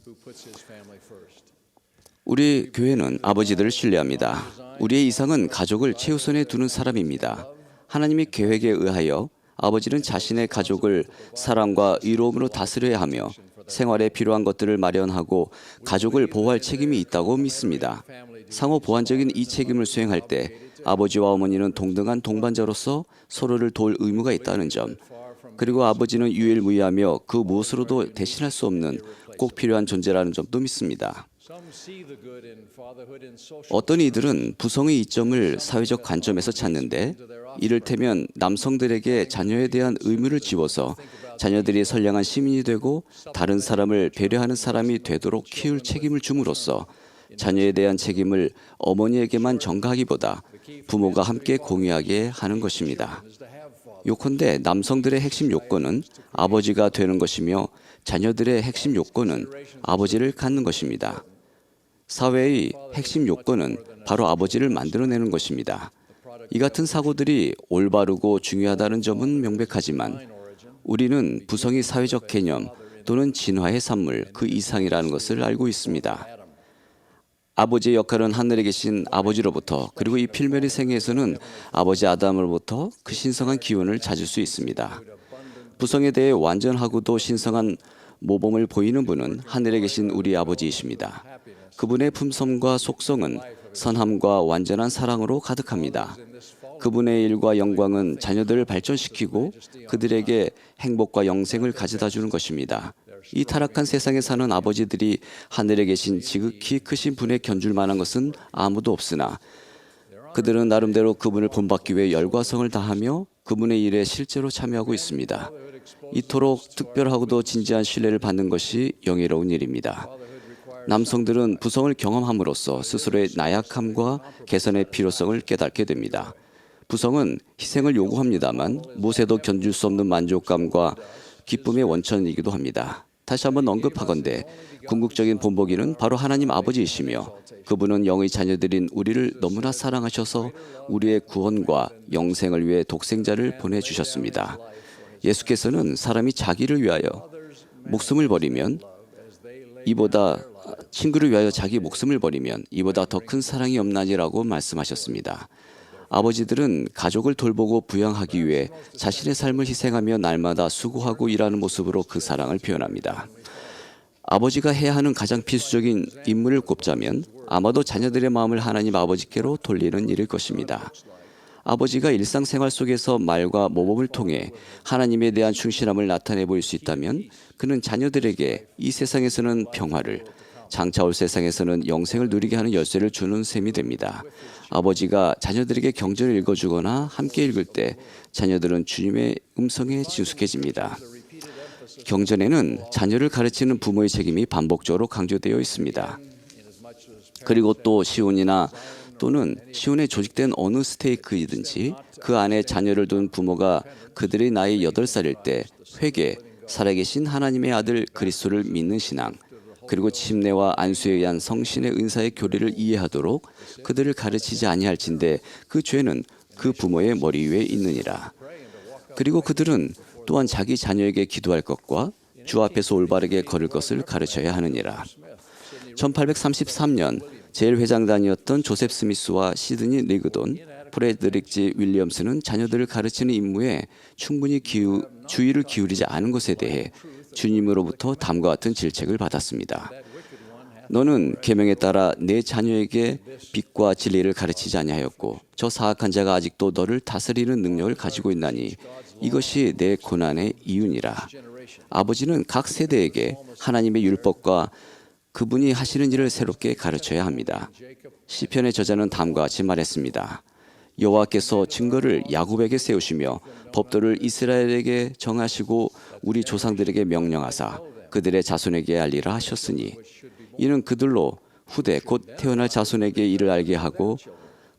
우리 교회는 아버지들을 신뢰합니다. 우리의 이상은 가족을 최우선에 두는 사람입니다. 하나님의 계획에 의하여 아버지는 자신의 가족을 사랑과 의로움으로 다스려야 하며 생활에 필요한 것들을 마련하고 가족을 보호할 책임이 있다고 믿습니다. 상호 보완적인 이 책임을 수행할 때 아버지와 어머니는 동등한 동반자로서 서로를 도울 의무가 있다는 점, 그리고 아버지는 유일무이하며 그 무엇으로도 대신할 수 없는 꼭 필요한 존재라는 점도 믿습니다. 어떤 이들은 부성의 이점을 사회적 관점에서 찾는데, 이를테면 남성들에게 자녀에 대한 의무를 지워서 자녀들이 선량한 시민이 되고 다른 사람을 배려하는 사람이 되도록 키울 책임을 줌으로써 자녀에 대한 책임을 어머니에게만 전가하기보다 부모가 함께 공유하게 하는 것입니다. 요컨대 남성들의 핵심 요건은 아버지가 되는 것이며 자녀들의 핵심 요건은 아버지를 갖는 것입니다. 사회의 핵심 요건은 바로 아버지를 만들어내는 것입니다. 이 같은 사고들이 올바르고 중요하다는 점은 명백하지만 우리는 부성의 사회적 개념 또는 진화의 산물 그 이상이라는 것을 알고 있습니다. 아버지의 역할은 하늘에 계신 아버지로부터, 그리고 이 필멸의 생애에서는 아버지 아담으로부터 그 신성한 기운을 찾을 수 있습니다. 부성에 대해 완전하고도 신성한 모범을 보이는 분은 하늘에 계신 우리 아버지이십니다. 그분의 품성과 속성은 선함과 완전한 사랑으로 가득합니다. 그분의 일과 영광은 자녀들을 발전시키고 그들에게 행복과 영생을 가져다 주는 것입니다. 이 타락한 세상에 사는 아버지들이 하늘에 계신 지극히 크신 분에 견줄 만한 것은 아무도 없으나 그들은 나름대로 그분을 본받기 위해 열과 성을 다하며 그분의 일에 실제로 참여하고 있습니다. 이토록 특별하고도 진지한 신뢰를 받는 것이 영예로운 일입니다. 남성들은 부성을 경험함으로써 스스로의 나약함과 개선의 필요성을 깨닫게 됩니다. 부성은 희생을 요구합니다만 무엇에도 견줄 수 없는 만족감과 기쁨의 원천이기도 합니다. 다시 한번 언급하건대 궁극적인 본보기는 바로 하나님 아버지이시며 그분은 영의 자녀들인 우리를 너무나 사랑하셔서 우리의 구원과 영생을 위해 독생자를 보내주셨습니다. 예수께서는 사람이 자기를 위하여 목숨을 버리면 친구를 위하여 자기 목숨을 버리면 이보다 더 큰 사랑이 없나니라고 말씀하셨습니다. 아버지들은 가족을 돌보고 부양하기 위해 자신의 삶을 희생하며 날마다 수고하고 일하는 모습으로 그 사랑을 표현합니다. 아버지가 해야 하는 가장 필수적인 임무를 꼽자면 아마도 자녀들의 마음을 하나님 아버지께로 돌리는 일일 것입니다. 아버지가 일상생활 속에서 말과 모범을 통해 하나님에 대한 충실함을 나타내 보일 수 있다면 그는 자녀들에게 이 세상에서는 평화를, 장차 올 세상에서는 영생을 누리게 하는 열쇠를 주는 셈이 됩니다. 아버지가 자녀들에게 경전을 읽어주거나 함께 읽을 때 자녀들은 주님의 음성에 친숙해집니다. 경전에는 자녀를 가르치는 부모의 책임이 반복적으로 강조되어 있습니다. 그리고 또 시온이나 또는 시온에 조직된 어느 스테이크이든지 그 안에 자녀를 둔 부모가 그들의 나이 8살일 때 회개, 살아계신 하나님의 아들 그리스도를 믿는 신앙, 그리고 침례와 안수에 의한 성신의 은사의 교리를 이해하도록 그들을 가르치지 아니할진대 그 죄는 그 부모의 머리 위에 있느니라. 그리고 그들은 또한 자기 자녀에게 기도할 것과 주 앞에서 올바르게 걸을 것을 가르쳐야 하느니라. 1833년 제1회장단이었던 조셉 스미스와 시드니 리그돈, 프레드릭 G. 윌리엄스는 자녀들을 가르치는 임무에 충분히 주의를 기울이지 않은 것에 대해 주님으로부터 다음과 같은 질책을 받았습니다. 너는 계명에 따라 내 자녀에게 빛과 진리를 가르치지 아니하였고 저 사악한 자가 아직도 너를 다스리는 능력을 가지고 있나니 이것이 내 고난의 이유니라. 아버지는 각 세대에게 하나님의 율법과 그분이 하시는 일을 새롭게 가르쳐야 합니다. 시편의 저자는 다음과 같이 말했습니다. 여호와께서 증거를 야곱에게 세우시며 법도를 이스라엘에게 정하시고 우리 조상들에게 명령하사 그들의 자손에게 알리라 하셨으니 이는 그들로 후대 곧 태어날 자손에게 이를 알게 하고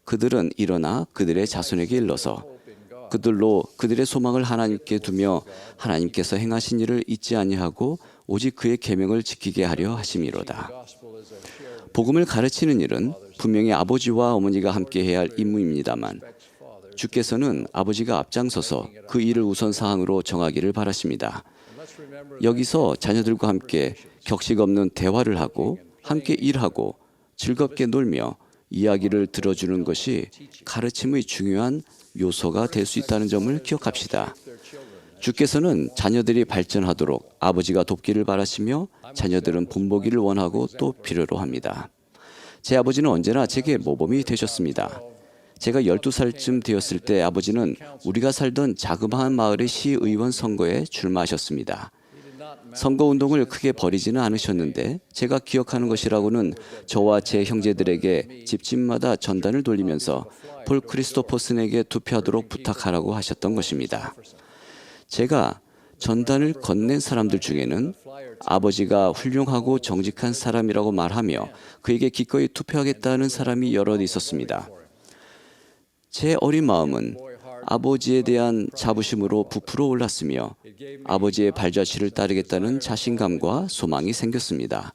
그들은 일어나 그들의 자손에게 일러서 그들로 그들의 소망을 하나님께 두며 하나님께서 행하신 일을 잊지 아니하고 오직 그의 계명을 지키게 하려 하심이로다. 복음을 가르치는 일은 분명히 아버지와 어머니가 함께 해야 할 임무입니다만 주께서는 아버지가 앞장서서 그 일을 우선 사항으로 정하기를 바라십니다. 여기서 자녀들과 함께 격식 없는 대화를 하고 함께 일하고 즐겁게 놀며 이야기를 들어주는 것이 가르침의 중요한 요소가 될 수 있다는 점을 기억합시다. 주께서는 자녀들이 발전하도록 아버지가 돕기를 바라시며 자녀들은 본보기를 원하고 또 필요로 합니다. 제 아버지는 언제나 제게 모범이 되셨습니다. 제가 12살쯤 되었을 때 아버지는 우리가 살던 자그마한 마을의 시의원 선거에 출마하셨습니다. 선거운동을 크게 벌이지는 않으셨는데 제가 기억하는 것이라고는 저와 제 형제들에게 집집마다 전단을 돌리면서 폴 크리스토퍼슨에게 투표하도록 부탁하라고 하셨던 것입니다. 제가 전단을 건넨 사람들 중에는 아버지가 훌륭하고 정직한 사람이라고 말하며 그에게 기꺼이 투표하겠다는 사람이 여럿 있었습니다. 제 어린 마음은 아버지에 대한 자부심으로 부풀어 올랐으며 아버지의 발자취를 따르겠다는 자신감과 소망이 생겼습니다.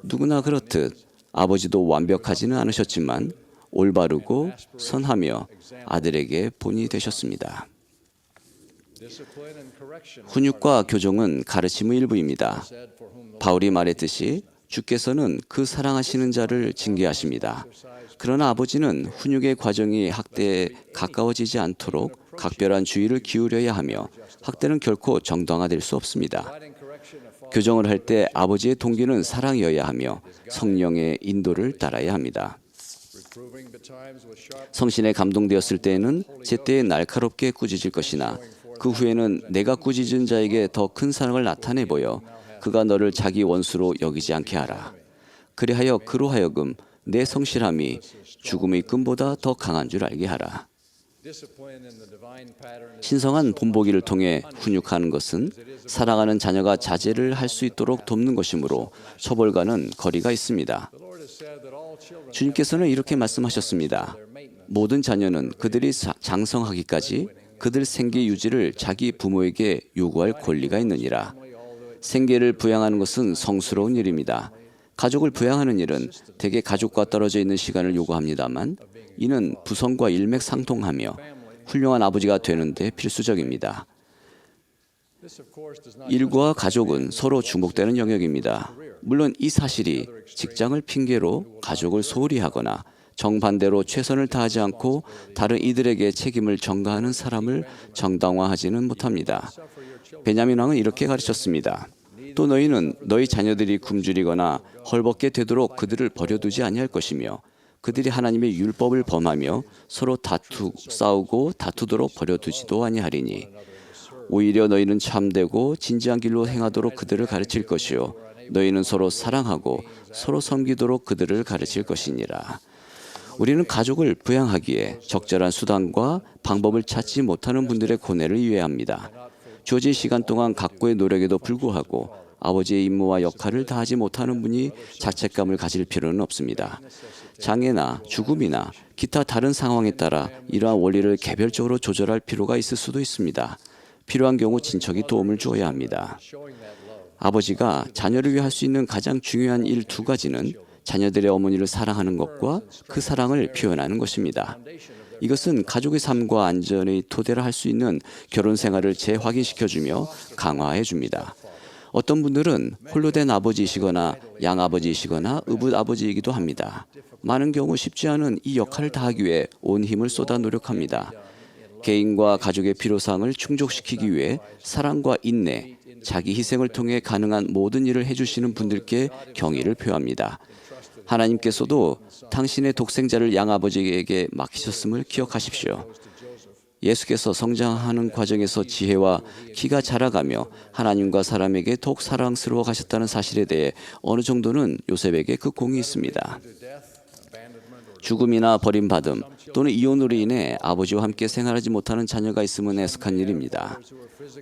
누구나 그렇듯 아버지도 완벽하지는 않으셨지만 올바르고 선하며 아들에게 본이 되셨습니다. 훈육과 교종은 가르침의 일부입니다. 바울이 말했듯이 주께서는 그 사랑하시는 자를 징계하십니다. 그러나 아버지는 훈육의 과정이 학대에 가까워지지 않도록 각별한 주의를 기울여야 하며 학대는 결코 정당화될 수 없습니다. 교정을 할 때 아버지의 동기는 사랑이어야 하며 성령의 인도를 따라야 합니다. 성신에 감동되었을 때에는 제때에 날카롭게 꾸짖을 것이나 그 후에는 내가 꾸짖은 자에게 더 큰 사랑을 나타내 보여 그가 너를 자기 원수로 여기지 않게 하라. 그리하여 그로 하여금 내 성실함이 죽음의 끈보다 더 강한 줄 알게 하라. 신성한 본보기를 통해 훈육하는 것은 사랑하는 자녀가 자제를 할 수 있도록 돕는 것이므로 처벌과는 거리가 있습니다. 주님께서는 이렇게 말씀하셨습니다. 모든 자녀는 그들이 장성하기까지 그들 생계 유지를 자기 부모에게 요구할 권리가 있느니라. 생계를 부양하는 것은 성스러운 일입니다. 가족을 부양하는 일은 대개 가족과 떨어져 있는 시간을 요구합니다만 이는 부성과 일맥상통하며 훌륭한 아버지가 되는 데 필수적입니다. 일과 가족은 서로 중복되는 영역입니다. 물론 이 사실이 직장을 핑계로 가족을 소홀히 하거나 정반대로 최선을 다하지 않고 다른 이들에게 책임을 전가하는 사람을 정당화하지는 못합니다. 베냐민 왕은 이렇게 가르쳤습니다. 또 너희는 너희 자녀들이 굶주리거나 헐벗게 되도록 그들을 버려두지 아니할 것이며 그들이 하나님의 율법을 범하며 서로 싸우고 다투도록 버려두지도 아니하리니 오히려 너희는 참되고 진지한 길로 행하도록 그들을 가르칠 것이요 너희는 서로 사랑하고 서로 섬기도록 그들을 가르칠 것이니라. 우리는 가족을 부양하기에 적절한 수단과 방법을 찾지 못하는 분들의 고뇌를 이해합니다. 주어진 시간 동안 각고의 노력에도 불구하고 아버지의 임무와 역할을 다하지 못하는 분이 자책감을 가질 필요는 없습니다. 장애나 죽음이나 기타 다른 상황에 따라 이러한 원리를 개별적으로 조절할 필요가 있을 수도 있습니다. 필요한 경우 친척이 도움을 주어야 합니다. 아버지가 자녀를 위해 할 수 있는 가장 중요한 일 2가지는 자녀들의 어머니를 사랑하는 것과 그 사랑을 표현하는 것입니다. 이것은 가족의 삶과 안전의 토대라 할 수 있는 결혼 생활을 재확인시켜주며 강화해줍니다. 어떤 분들은 홀로 된 아버지이시거나 양아버지이시거나 의붓아버지이기도 합니다. 많은 경우 쉽지 않은 이 역할을 다하기 위해 온 힘을 쏟아 노력합니다. 개인과 가족의 필요사항을 충족시키기 위해 사랑과 인내, 자기 희생을 통해 가능한 모든 일을 해주시는 분들께 경의를 표합니다. 하나님께서도 당신의 독생자를 양아버지에게 맡기셨음을 기억하십시오. 예수께서 성장하는 과정에서 지혜와 키가 자라가며 하나님과 사람에게 더욱 사랑스러워 가셨다는 사실에 대해 어느 정도는 요셉에게 그 공이 있습니다. 죽음이나 버림받음 또는 이혼으로 인해 아버지와 함께 생활하지 못하는 자녀가 있으면 애석한 일입니다.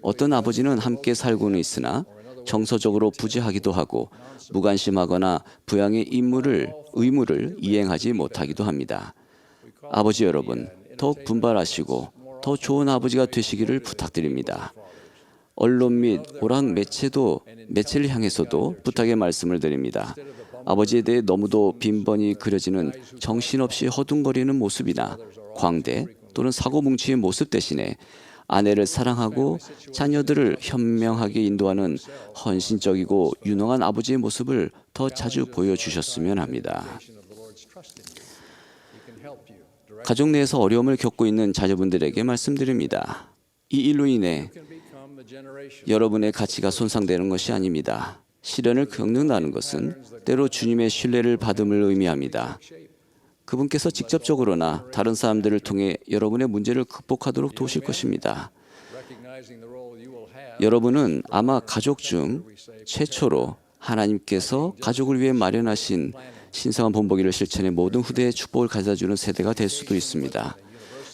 어떤 아버지는 함께 살고는 있으나 정서적으로 부재하기도 하고 무관심하거나 부양의 의무를 이행하지 못하기도 합니다. 아버지 여러분, 더욱 분발하시고 더 좋은 아버지가 되시기를 부탁드립니다. 언론 및 오락 매체를 향해서도 부탁의 말씀을 드립니다. 아버지에 대해 너무도 빈번히 그려지는 정신없이 허둥거리는 모습이나 광대 또는 사고뭉치의 모습 대신에 아내를 사랑하고 자녀들을 현명하게 인도하는 헌신적이고 유능한 아버지의 모습을 더 자주 보여주셨으면 합니다. 가족 내에서 어려움을 겪고 있는 자녀분들에게 말씀드립니다. 이 일로 인해 여러분의 가치가 손상되는 것이 아닙니다. 시련을 겪는다는 것은 때로 주님의 신뢰를 받음을 의미합니다. 그분께서 직접적으로나 다른 사람들을 통해 여러분의 문제를 극복하도록 도우실 것입니다. 여러분은 아마 가족 중 최초로 하나님께서 가족을 위해 마련하신 신성한 본보기를 실천해 모든 후대에 축복을 가져다주는 세대가 될 수도 있습니다.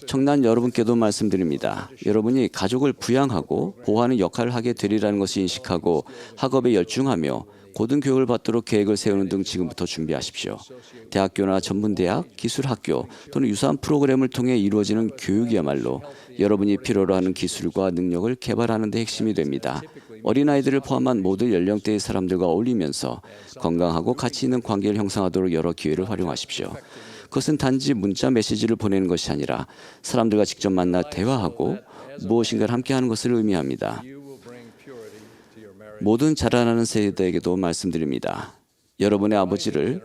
청난 여러분께도 말씀드립니다. 여러분이 가족을 부양하고 보호하는 역할을 하게 되리라는 것을 인식하고 학업에 열중하며 고등교육을 받도록 계획을 세우는 등 지금부터 준비하십시오. 대학교나 전문대학, 기술학교 또는 유사한 프로그램을 통해 이루어지는 교육이야말로 여러분이 필요로 하는 기술과 능력을 개발하는 데 핵심이 됩니다. 어린아이들을 포함한 모든 연령대의 사람들과 어울리면서 건강하고 가치 있는 관계를 형성하도록 여러 기회를 활용하십시오. 그것은 단지 문자 메시지를 보내는 것이 아니라 사람들과 직접 만나 대화하고 무엇인가를 함께하는 것을 의미합니다. 모든 자라나는 세대에게도 말씀드립니다. 여러분의 아버지를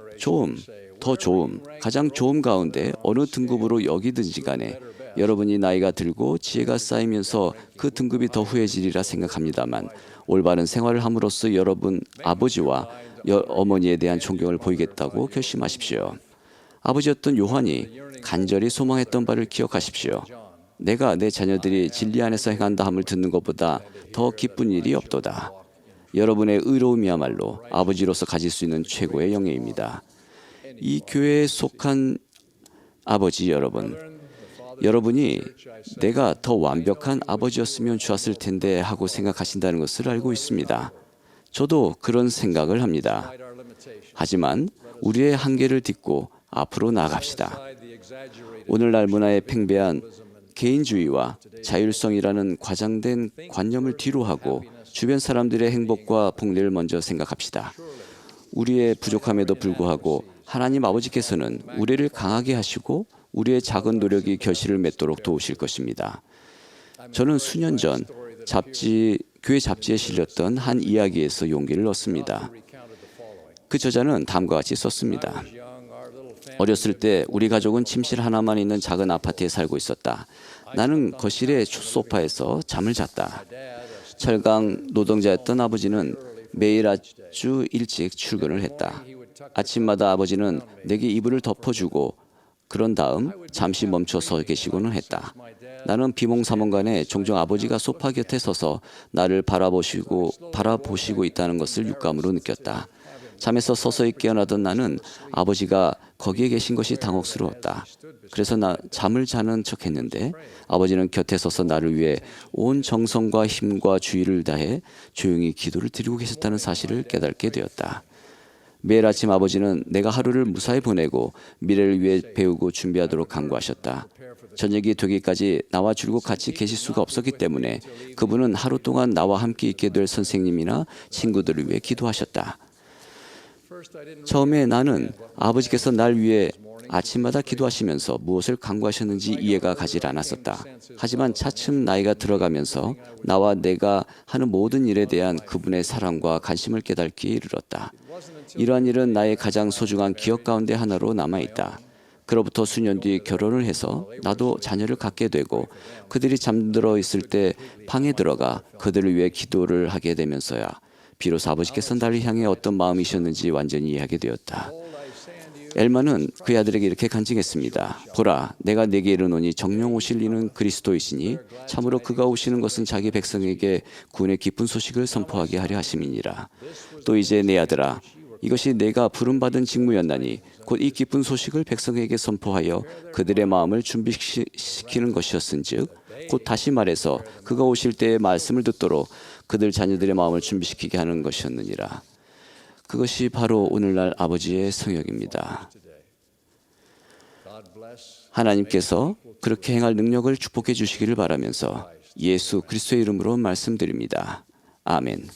더 좋음, 가장 좋음 가운데 어느 등급으로 여기든지 간에 여러분이 나이가 들고 지혜가 쌓이면서 그 등급이 더 후해지리라 생각합니다만 올바른 생활을 함으로써 여러분 아버지와 어머니에 대한 존경을 보이겠다고 결심하십시오. 아버지였던 요한이 간절히 소망했던 바를 기억하십시오. 내가 내 자녀들이 진리 안에서 행한다 함을 듣는 것보다 더 기쁜 일이 없도다. 여러분의 의로움이야말로 아버지로서 가질 수 있는 최고의 영예입니다. 이 교회에 속한 아버지 여러분, 여러분이 내가 더 완벽한 아버지였으면 좋았을 텐데 하고 생각하신다는 것을 알고 있습니다. 저도 그런 생각을 합니다. 하지만 우리의 한계를 딛고 앞으로 나아갑시다. 오늘날 문화에 팽배한 개인주의와 자율성이라는 과장된 관념을 뒤로하고 주변 사람들의 행복과 복리를 먼저 생각합시다. 우리의 부족함에도 불구하고 하나님 아버지께서는 우리를 강하게 하시고 우리의 작은 노력이 결실을 맺도록 도우실 것입니다. 저는 수년 전 교회 잡지에 실렸던 한 이야기에서 용기를 얻습니다. 그 저자는 다음과 같이 썼습니다. 어렸을 때 우리 가족은 침실 하나만 있는 작은 아파트에 살고 있었다. 나는 거실의 소파에서 잠을 잤다. 철강 노동자였던 아버지는 매일 아주 일찍 출근을 했다. 아침마다 아버지는 내게 이불을 덮어주고 그런 다음 잠시 멈춰 서 계시고는 했다. 나는 비몽사몽간에 종종 아버지가 소파 곁에 서서 나를 바라보시고 있다는 것을 육감으로 느꼈다. 잠에서 서서히 깨어나던 나는 아버지가 거기에 계신 것이 당혹스러웠다. 그래서 나 잠을 자는 척했는데 아버지는 곁에 서서 나를 위해 온 정성과 힘과 주의를 다해 조용히 기도를 드리고 계셨다는 사실을 깨닫게 되었다. 매일 아침 아버지는 내가 하루를 무사히 보내고 미래를 위해 배우고 준비하도록 강구하셨다. 저녁이 되기까지 나와 줄곧 같이 계실 수가 없었기 때문에 그분은 하루 동안 나와 함께 있게 될 선생님이나 친구들을 위해 기도하셨다. 처음에 나는 아버지께서 날 위해 아침마다 기도하시면서 무엇을 강구하셨는지 이해가 가지 않았었다. 하지만 차츰 나이가 들어가면서 나와 내가 하는 모든 일에 대한 그분의 사랑과 관심을 깨닫기에 이르렀다. 이러한 일은 나의 가장 소중한 기억 가운데 하나로 남아있다. 그로부터 수년 뒤 결혼을 해서 나도 자녀를 갖게 되고 그들이 잠들어 있을 때 방에 들어가 그들을 위해 기도를 하게 되면서야 비로소 아버지께서 나를 향해 어떤 마음이셨는지 완전히 이해하게 되었다. 엘마는 그의 아들에게 이렇게 간증했습니다. 보라, 내가 네게 이르노니 정령 오실 이는 그리스도이시니 참으로 그가 오시는 것은 자기 백성에게 구원의 기쁜 소식을 선포하게 하려 하심이니라. 또 이제 내 아들아, 이것이 내가 부름받은 직무였나니 곧 이 기쁜 소식을 백성에게 선포하여 그들의 마음을 준비시키는 것이었은즉 곧 다시 말해서 그가 오실 때의 말씀을 듣도록 그들 자녀들의 마음을 준비시키게 하는 것이었느니라. 그것이 바로 오늘날 아버지의 성역입니다. 하나님께서 그렇게 행할 능력을 축복해 주시기를 바라면서 예수 그리스도의 이름으로 말씀드립니다. 아멘.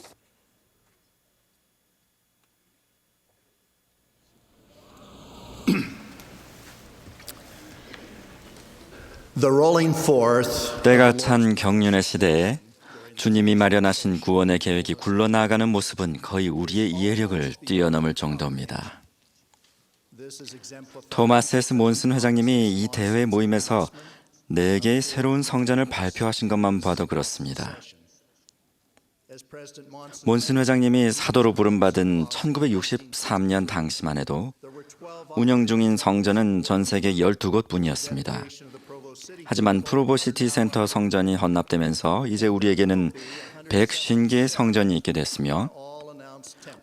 The rolling forth 때가 찬 경륜의 시대에 주님이 마련하신 구원의 계획이 굴러나가는 모습은 거의 우리의 이해력을 뛰어넘을 정도입니다. 토마스 S. 몬슨 회장님이 이 대회 모임에서 4개의 새로운 성전을 발표하신 것만 봐도 그렇습니다. 몬슨 회장님이 사도로 부름받은 1963년 당시만 해도 운영 중인 성전은 전 세계 12곳 뿐이었습니다. 하지만 프로보시티 센터 성전이 헌납되면서 이제 우리에게는 150개의 성전이 있게 됐으며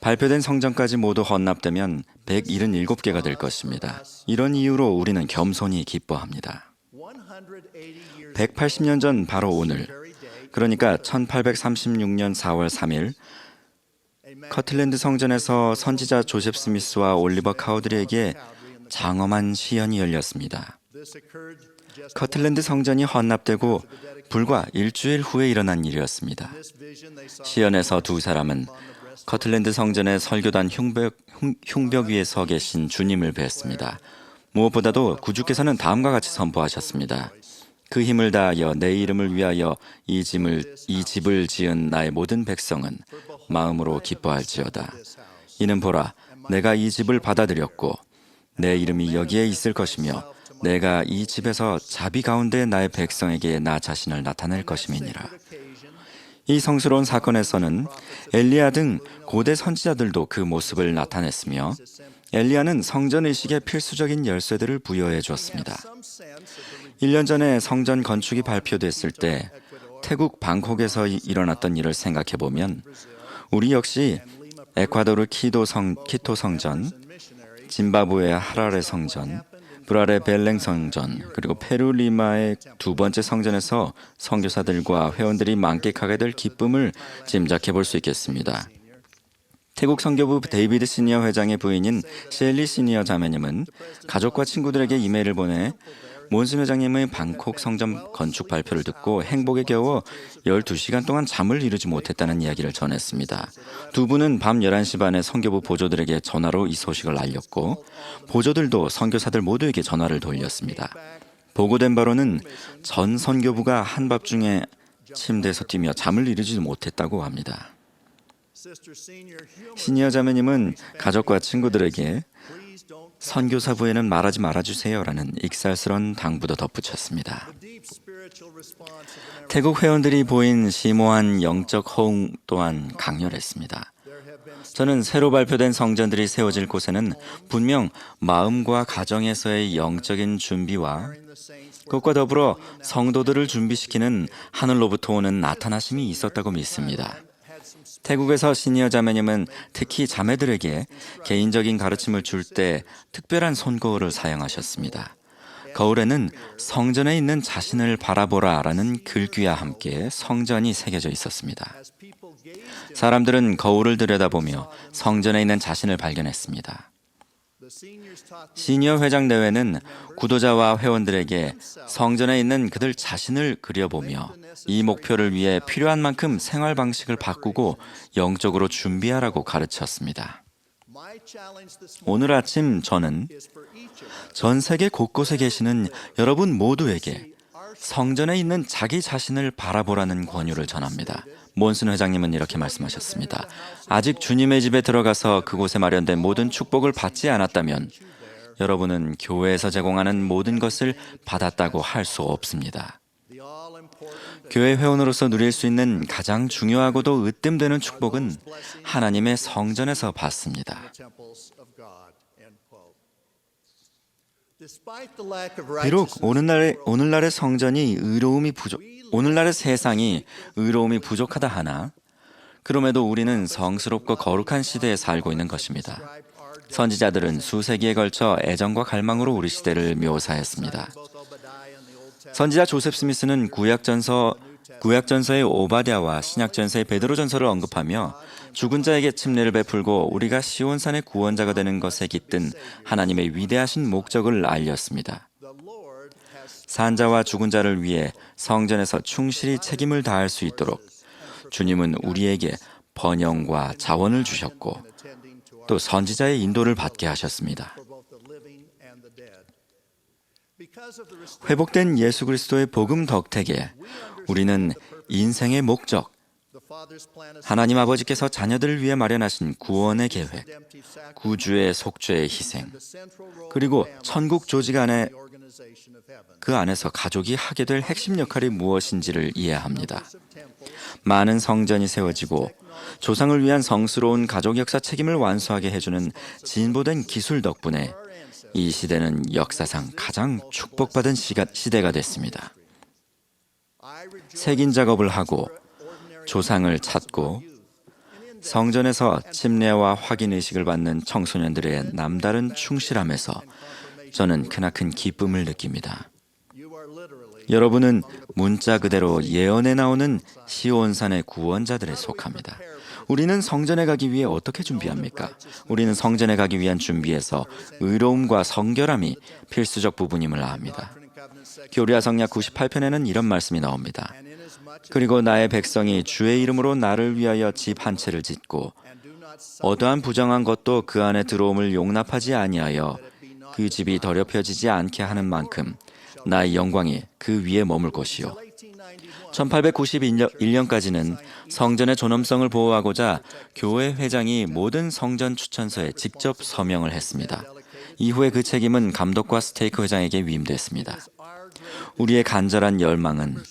발표된 성전까지 모두 헌납되면 177개가 될 것입니다. 이런 이유로 우리는 겸손히 기뻐합니다. 180년 전 바로 오늘, 그러니까 1836년 4월 3일 커틀랜드 성전에서 선지자 조셉 스미스와 올리버 카우드리에게 장엄한 시연이 열렸습니다. 커틀랜드 성전이 헌납되고 불과 일주일 후에 일어난 일이었습니다. 시연에서 두 사람은 커틀랜드 성전의 설교단 흉벽 위에 서 계신 주님을 뵀습니다. 무엇보다도 구주께서는 다음과 같이 선포하셨습니다. 그 힘을 다하여 내 이름을 위하여 이 집을 지은 나의 모든 백성은 마음으로 기뻐할지어다. 이는 보라, 내가 이 집을 받아들였고 내 이름이 여기에 있을 것이며 내가 이 집에서 자비 가운데 나의 백성에게 나 자신을 나타낼 것임이니라. 이 성스러운 사건에서는 엘리야 등 고대 선지자들도 그 모습을 나타냈으며 엘리야는 성전 의식의 필수적인 열쇠들을 부여해 주었습니다. 1년 전에 성전 건축이 발표됐을 때 태국 방콕에서 일어났던 일을 생각해 보면 우리 역시 에콰도르 키토 성전, 짐바브웨 하라레 성전, 브라레 벨랭 성전, 그리고 페루 리마의 두 번째 성전에서 선교사들과 회원들이 만끽하게 될 기쁨을 짐작해 볼 수 있겠습니다. 태국 선교부 데이비드 시니어 회장의 부인인 셸리 시니어 자매님은 가족과 친구들에게 이메일을 보내 몬슨 회장님의 방콕 성전 건축 발표를 듣고 행복에 겨워 12시간 동안 잠을 이루지 못했다는 이야기를 전했습니다. 두 분은 밤 11시 반에 선교부 보조들에게 전화로 이 소식을 알렸고 보조들도 선교사들 모두에게 전화를 돌렸습니다. 보고된 바로는 전 선교부가 한밤중에 침대에서 뛰며 잠을 이루지 못했다고 합니다. 시니어 자매님은 가족과 친구들에게 선교사부에는 말하지 말아주세요라는 익살스러운 당부도 덧붙였습니다. 태국 회원들이 보인 심오한 영적 호응 또한 강렬했습니다. 저는 새로 발표된 성전들이 세워질 곳에는 분명 마음과 가정에서의 영적인 준비와 그것과 더불어 성도들을 준비시키는 하늘로부터 오는 나타나심이 있었다고 믿습니다. 태국에서 시니어 자매님은 특히 자매들에게 개인적인 가르침을 줄 때 특별한 손거울을 사용하셨습니다. 거울에는 성전에 있는 자신을 바라보라라는 글귀와 함께 성전이 새겨져 있었습니다. 사람들은 거울을 들여다보며 성전에 있는 자신을 발견했습니다. 시니어 회장 대회는 구도자와 회원들에게 성전에 있는 그들 자신을 그려보며 이 목표를 위해 필요한 만큼 생활 방식을 바꾸고 영적으로 준비하라고 가르쳤습니다. 오늘 아침 저는 전 세계 곳곳에 계시는 여러분 모두에게 성전에 있는 자기 자신을 바라보라는 권유를 전합니다. 몬슨 회장님은 이렇게 말씀하셨습니다. 아직 주님의 집에 들어가서 그곳에 마련된 모든 축복을 받지 않았다면 여러분은 교회에서 제공하는 모든 것을 받았다고 할 수 없습니다. 교회 회원으로서 누릴 수 있는 가장 중요하고도 으뜸되는 축복은 하나님의 성전에서 받습니다. 비록 오늘날의 성전이 오늘날의 세상이 의로움이 부족하다 하나 그럼에도 우리는 성스럽고 거룩한 시대에 살고 있는 것입니다. 선지자들은 수세기에 걸쳐 애정과 갈망으로 우리 시대를 묘사했습니다. 선지자 조셉 스미스는 구약전서의 오바댜와 신약전서의 베드로전서를 언급하며 죽은 자에게 침례를 베풀고 우리가 시온산의 구원자가 되는 것에 깃든 하나님의 위대하신 목적을 알렸습니다. 산자와 죽은 자를 위해 성전에서 충실히 책임을 다할 수 있도록 주님은 우리에게 번영과 자원을 주셨고 또 선지자의 인도를 받게 하셨습니다. 회복된 예수 그리스도의 복음 덕택에 우리는 인생의 목적, 하나님 아버지께서 자녀들을 위해 마련하신 구원의 계획, 구주의 속죄의 희생, 그리고 천국 조직 안에 그 안에서 가족이 하게 될 핵심 역할이 무엇인지를 이해합니다. 많은 성전이 세워지고 조상을 위한 성스러운 가족 역사 책임을 완수하게 해주는 진보된 기술 덕분에 이 시대는 역사상 가장 축복받은 시대가 됐습니다. 색인 작업을 하고 조상을 찾고 성전에서 침례와 확인 의식을 받는 청소년들의 남다른 충실함에서 저는 크나큰 기쁨을 느낍니다. 여러분은 문자 그대로 예언에 나오는 시온산의 구원자들에 속합니다. 우리는 성전에 가기 위해 어떻게 준비합니까? 우리는 성전에 가기 위한 준비에서 의로움과 성결함이 필수적 부분임을 압니다. 교리와 성약 98편에는 이런 말씀이 나옵니다. 그리고 나의 백성이 주의 이름으로 나를 위하여 집 한 채를 짓고 어떠한 부정한 것도 그 안에 들어옴을 용납하지 아니하여 그 집이 더럽혀지지 않게 하는 만큼 나의 영광이 그 위에 머물 것이요. 1891년까지는 성전의 존엄성을 보호하고자 교회 회장이 모든 성전 추천서에 직접 서명을 했습니다. 이후에 그 책임은 감독과 스테이크 회장에게 위임됐습니다. 우리의 간절한 열망은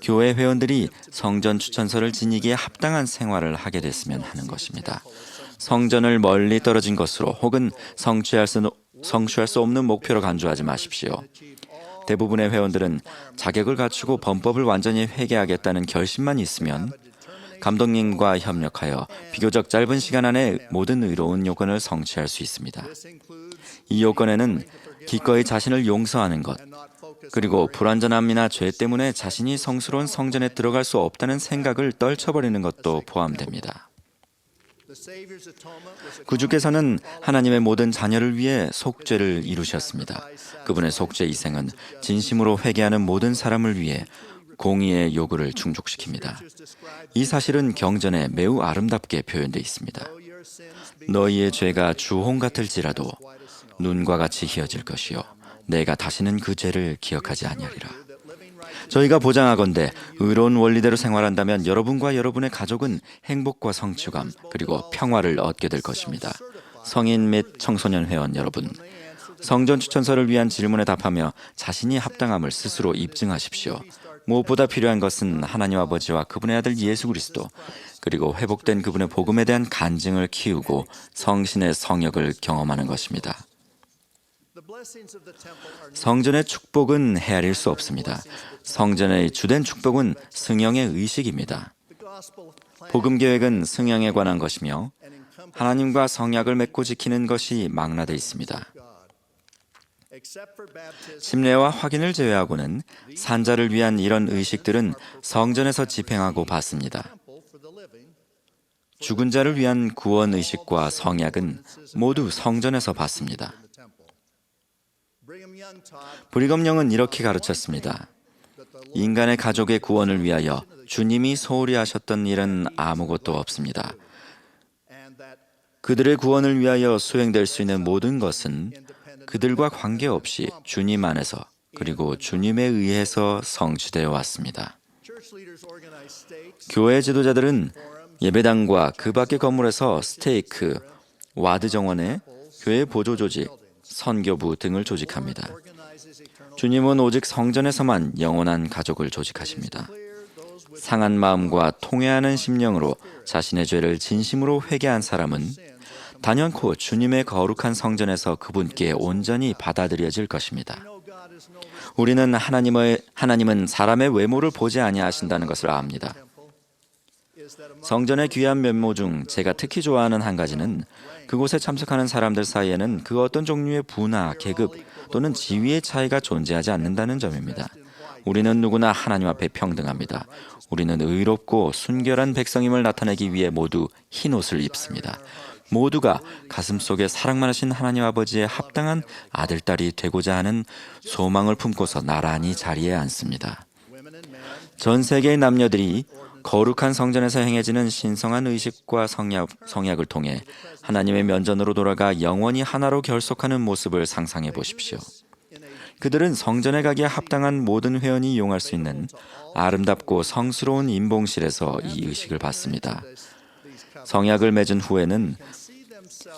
교회 회원들이 성전 추천서를 지니기에 합당한 생활을 하게 됐으면 하는 것입니다. 성전을 멀리 떨어진 것으로 혹은 성취할 수 없는 목표로 간주하지 마십시오. 대부분의 회원들은 자격을 갖추고 범법을 완전히 회개하겠다는 결심만 있으면 감독님과 협력하여 비교적 짧은 시간 안에 모든 의로운 요건을 성취할 수 있습니다. 이 요건에는 기꺼이 자신을 용서하는 것, 그리고 불완전함이나 죄 때문에 자신이 성스러운 성전에 들어갈 수 없다는 생각을 떨쳐버리는 것도 포함됩니다. 구주께서는 하나님의 모든 자녀를 위해 속죄를 이루셨습니다. 그분의 속죄 희생은 진심으로 회개하는 모든 사람을 위해 공의의 요구를 충족시킵니다. 이 사실은 경전에 매우 아름답게 표현되어 있습니다. 너희의 죄가 주홍 같을지라도 눈과 같이 희어질 것이요 내가 다시는 그 죄를 기억하지 아니하리라. 저희가 보장하건대 의로운 원리대로 생활한다면 여러분과 여러분의 가족은 행복과 성취감 그리고 평화를 얻게 될 것입니다. 성인 및 청소년 회원 여러분, 성전 추천서를 위한 질문에 답하며 자신이 합당함을 스스로 입증하십시오. 무엇보다 필요한 것은 하나님 아버지와 그분의 아들 예수 그리스도 그리고 회복된 그분의 복음에 대한 간증을 키우고 성신의 성역을 경험하는 것입니다. 성전의 축복은 헤아릴 수 없습니다. 성전의 주된 축복은 승영의 의식입니다. 복음 계획은 승영에 관한 것이며 하나님과 성약을 맺고 지키는 것이 망라되어 있습니다. 침례와 확인을 제외하고는 산자를 위한 이런 의식들은 성전에서 집행하고 받습니다. 죽은 자를 위한 구원 의식과 성약은 모두 성전에서 받습니다. 브리검영은 이렇게 가르쳤습니다. 인간의 가족의 구원을 위하여 주님이 소홀히 하셨던 일은 아무것도 없습니다. 그들의 구원을 위하여 수행될 수 있는 모든 것은 그들과 관계없이 주님 안에서 그리고 주님에 의해서 성취되어 왔습니다. 교회 지도자들은 예배당과 그 밖의 건물에서 스테이크, 와드 정원에 교회 보조조직, 선교부 등을 조직합니다. 주님은 오직 성전에서만 영원한 가족을 조직하십니다. 상한 마음과 통회하는 심령으로 자신의 죄를 진심으로 회개한 사람은 단연코 주님의 거룩한 성전에서 그분께 온전히 받아들여질 것입니다. 우리는 하나님은 사람의 외모를 보지 아니하신다는 것을 압니다. 성전의 귀한 면모 중 제가 특히 좋아하는 한 가지는 그곳에 참석하는 사람들 사이에는 그 어떤 종류의 부나 계급 또는 지위의 차이가 존재하지 않는다는 점입니다. 우리는 누구나 하나님 앞에 평등합니다. 우리는 의롭고 순결한 백성임을 나타내기 위해 모두 흰 옷을 입습니다. 모두가 가슴속에 사랑 많으신 하나님 아버지의 합당한 아들딸이 되고자 하는 소망을 품고서 나란히 자리에 앉습니다. 전 세계의 남녀들이 거룩한 성전에서 행해지는 신성한 의식과 성약을 통해 하나님의 면전으로 돌아가 영원히 하나로 결속하는 모습을 상상해 보십시오. 그들은 성전에 가기에 합당한 모든 회원이 이용할 수 있는 아름답고 성스러운 임봉실에서 이 의식을 받습니다. 성약을 맺은 후에는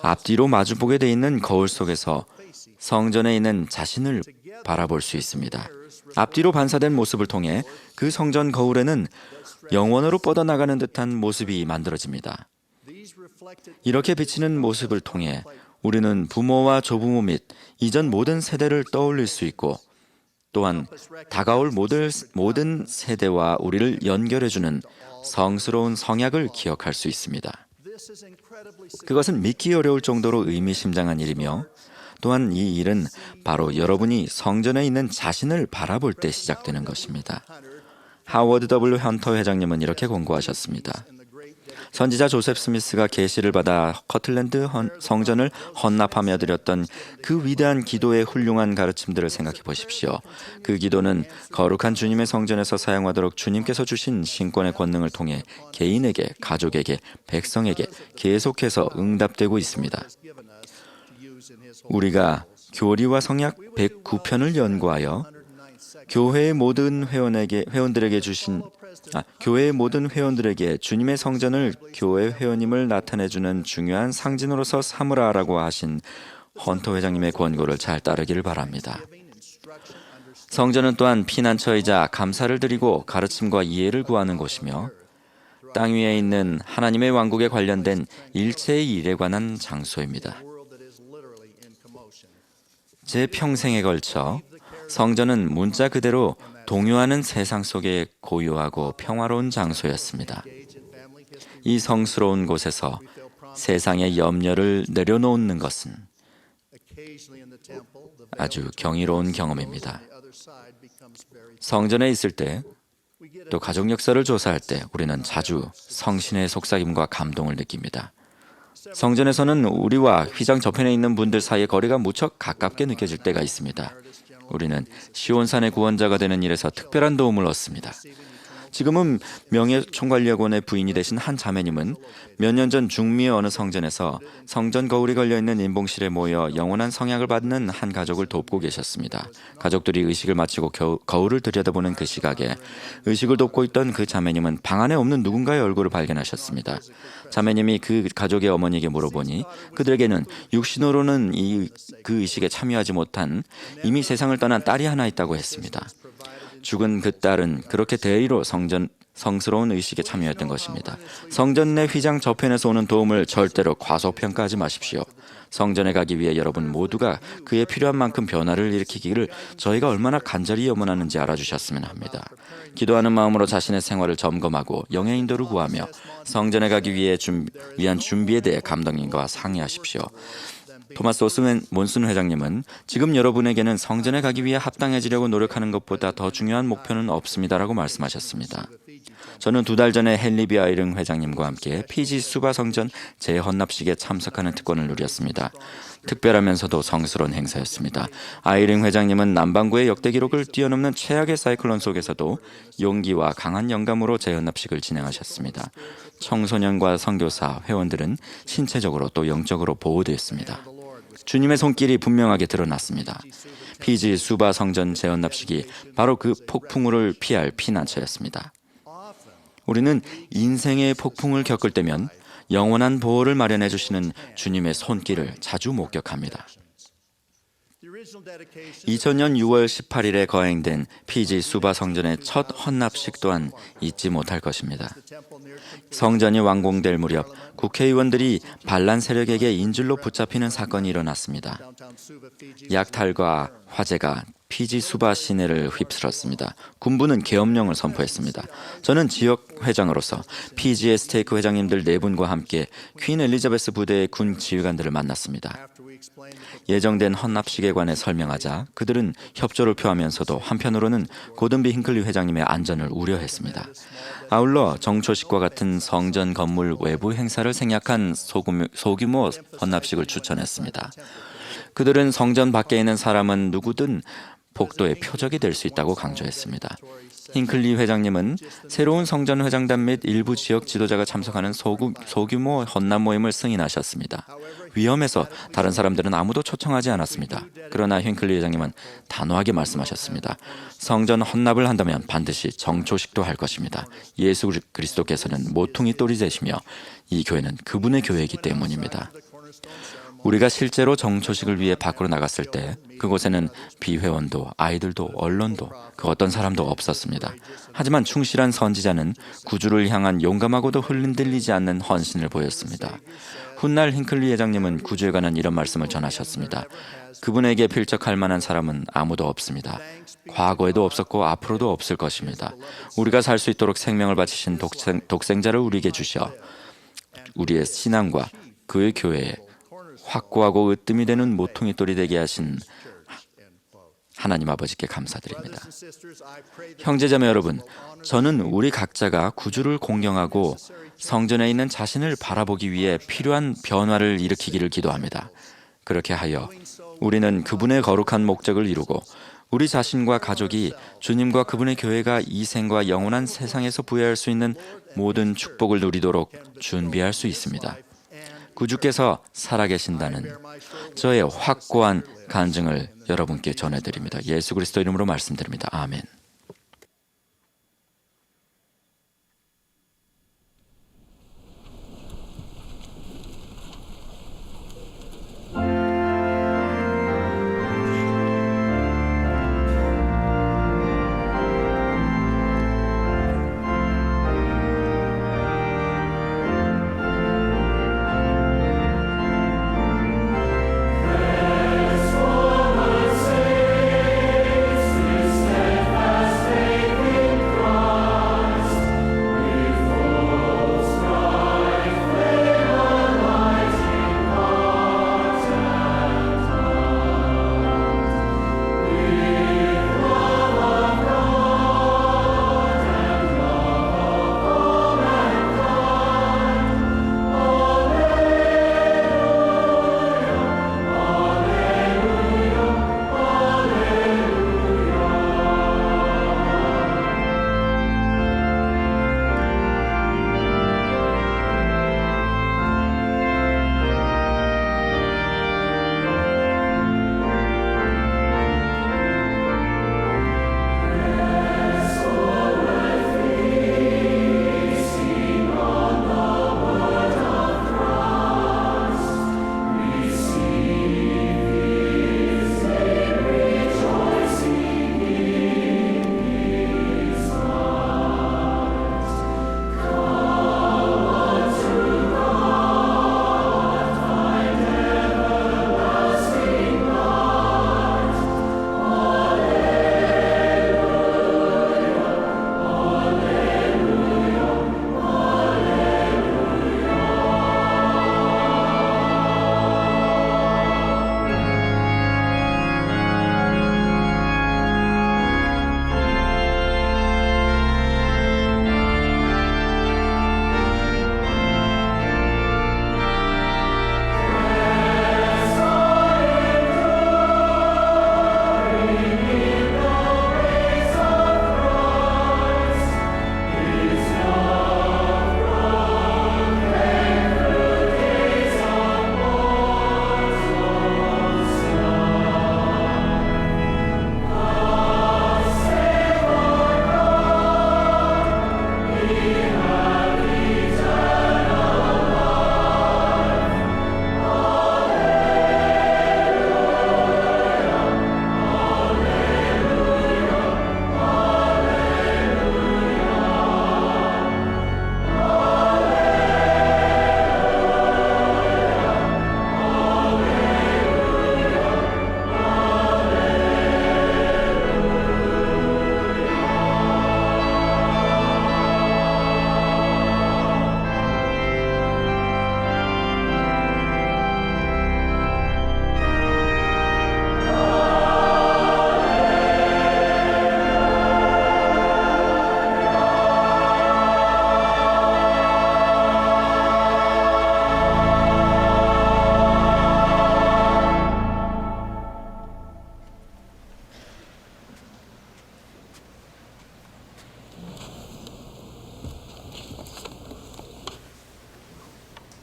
앞뒤로 마주보게 돼 있는 거울 속에서 성전에 있는 자신을 바라볼 수 있습니다. 앞뒤로 반사된 모습을 통해 그 성전 거울에는 영원으로 뻗어나가는 듯한 모습이 만들어집니다. 이렇게 비치는 모습을 통해 우리는 부모와 조부모 및 이전 모든 세대를 떠올릴 수 있고 또한 다가올 모든 세대와 우리를 연결해주는 성스러운 성약을 기억할 수 있습니다. 그것은 믿기 어려울 정도로 의미심장한 일이며 또한 이 일은 바로 여러분이 성전에 있는 자신을 바라볼 때 시작되는 것입니다. 하워드 W. 헌터 회장님은 이렇게 권고하셨습니다. 선지자 조셉 스미스가 계시를 받아 커틀랜드 성전을 헌납하며 드렸던 그 위대한 기도의 훌륭한 가르침들을 생각해 보십시오. 그 기도는 거룩한 주님의 성전에서 사용하도록 주님께서 주신 신권의 권능을 통해 개인에게, 가족에게, 백성에게 계속해서 응답되고 있습니다. 우리가 교리와 성약 109편을 연구하여 교회의 모든 회원들에게 주님의 성전을 교회 회원임을 나타내주는 중요한 상징으로서 삼으라라고 하신 헌터 회장님의 권고를 잘 따르기를 바랍니다. 성전은 또한 피난처이자 감사를 드리고 가르침과 이해를 구하는 곳이며 땅 위에 있는 하나님의 왕국에 관련된 일체의 일에 관한 장소입니다. 제 평생에 걸쳐 성전은 문자 그대로 동요하는 세상 속의 고요하고 평화로운 장소였습니다. 이 성스러운 곳에서 세상의 염려를 내려놓는 것은 아주 경이로운 경험입니다. 성전에 있을 때, 또 가족 역사를 조사할 때 우리는 자주 성신의 속삭임과 감동을 느낍니다. 성전에서는 우리와 휘장 저편에 있는 분들 사이의 거리가 무척 가깝게 느껴질 때가 있습니다. 우리는 시온산의 구원자가 되는 일에서 특별한 도움을 얻습니다. 지금은 명예총괄위원회 부인이 되신 한 자매님은 몇 년 전 중미의 어느 성전에서 성전 거울이 걸려있는 인봉실에 모여 영원한 성약을 받는 한 가족을 돕고 계셨습니다. 가족들이 의식을 마치고 거울을 들여다보는 그 시각에 의식을 돕고 있던 그 자매님은 방 안에 없는 누군가의 얼굴을 발견하셨습니다. 자매님이 그 가족의 어머니에게 물어보니 그들에게는 육신으로는 그 의식에 참여하지 못한 이미 세상을 떠난 딸이 하나 있다고 했습니다. 죽은 그 딸은 그렇게 대의로 성스러운 의식에 참여했던 것입니다. 성전 내 휘장 저편에서 오는 도움을 절대로 과소평가하지 마십시오. 성전에 가기 위해 여러분 모두가 그에 필요한 만큼 변화를 일으키기를 저희가 얼마나 간절히 염원하는지 알아주셨으면 합니다. 기도하는 마음으로 자신의 생활을 점검하고 영의 인도를 구하며 성전에 가기 위한 준비에 대해 감독님과 상의하십시오. 토마스 몬슨 회장님은 지금 여러분에게는 성전에 가기 위해 합당해지려고 노력하는 것보다 더 중요한 목표는 없습니다라고 말씀하셨습니다. 저는 2달 전에 헨리 B. 아이링 회장님과 함께 피지 수바 성전 재헌납식에 참석하는 특권을 누렸습니다. 특별하면서도 성스러운 행사였습니다. 아이링 회장님은 남반구의 역대 기록을 뛰어넘는 최악의 사이클론 속에서도 용기와 강한 영감으로 재헌납식을 진행하셨습니다. 청소년과 선교사, 회원들은 신체적으로 또 영적으로 보호되었습니다. 주님의 손길이 분명하게 드러났습니다. 피지 수바 성전 재헌납식이 바로 그 폭풍우를 피할 피난처였습니다. 우리는 인생의 폭풍을 겪을 때면 영원한 보호를 마련해 주시는 주님의 손길을 자주 목격합니다. 2000년 6월 18일에 거행된 피지 수바 성전의 첫 헌납식 또한 잊지 못할 것입니다. 성전이 완공될 무렵 국회의원들이 반란 세력에게 인질로 붙잡히는 사건이 일어났습니다. 약탈과 화재가 피지 수바 시내를 휩쓸었습니다. 군부는 계엄령을 선포했습니다. 저는 지역 회장으로서 피지의 스테이크 회장님들 4분과 함께 퀸 엘리자베스 부대의 군 지휘관들을 만났습니다. 예정된 헌납식에 관해 설명하자 그들은 협조를 표하면서도 한편으로는 고든비 힌클리 회장님의 안전을 우려했습니다. 아울러 정초식과 같은 성전 건물 외부 행사를 생략한 소규모 헌납식을 추천했습니다. 그들은 성전 밖에 있는 사람은 누구든 복도의 표적이 될 수 있다고 강조했습니다. 힌클리 회장님은 새로운 성전 회장단 및 일부 지역 지도자가 참석하는 소규모 헌납 모임을 승인하셨습니다. 위험해서 다른 사람들은 아무도 초청하지 않았습니다. 그러나 힌클리 회장님은 단호하게 말씀하셨습니다. 성전 헌납을 한다면 반드시 정초식도 할 것입니다. 예수 그리스도께서는 모퉁이 돌이 되시며 이 교회는 그분의 교회이기 때문입니다. 우리가 실제로 정초식을 위해 밖으로 나갔을 때 그곳에는 비회원도 아이들도 언론도 그 어떤 사람도 없었습니다. 하지만 충실한 선지자는 구주를 향한 용감하고도 흔들리지 않는 헌신을 보였습니다. 훗날 힌클리 회장님은 구주에 관한 이런 말씀을 전하셨습니다. 그분에게 필적할 만한 사람은 아무도 없습니다. 과거에도 없었고 앞으로도 없을 것입니다. 우리가 살 수 있도록 생명을 바치신 독생자를 우리에게 주셔 우리의 신앙과 그의 교회에 확고하고 으뜸이 되는 모퉁이 돌이 되게 하신 하나님 아버지께 감사드립니다. 형제자매 여러분, 저는 우리 각자가 구주를 공경하고 성전에 있는 자신을 바라보기 위해 필요한 변화를 일으키기를 기도합니다. 그렇게 하여 우리는 그분의 거룩한 목적을 이루고 우리 자신과 가족이 주님과 그분의 교회가 이 생과 영원한 세상에서 부여할 수 있는 모든 축복을 누리도록 준비할 수 있습니다. 구주께서 살아계신다는 저의 확고한 간증을 여러분께 전해드립니다. 예수 그리스도 이름으로 말씀드립니다. 아멘.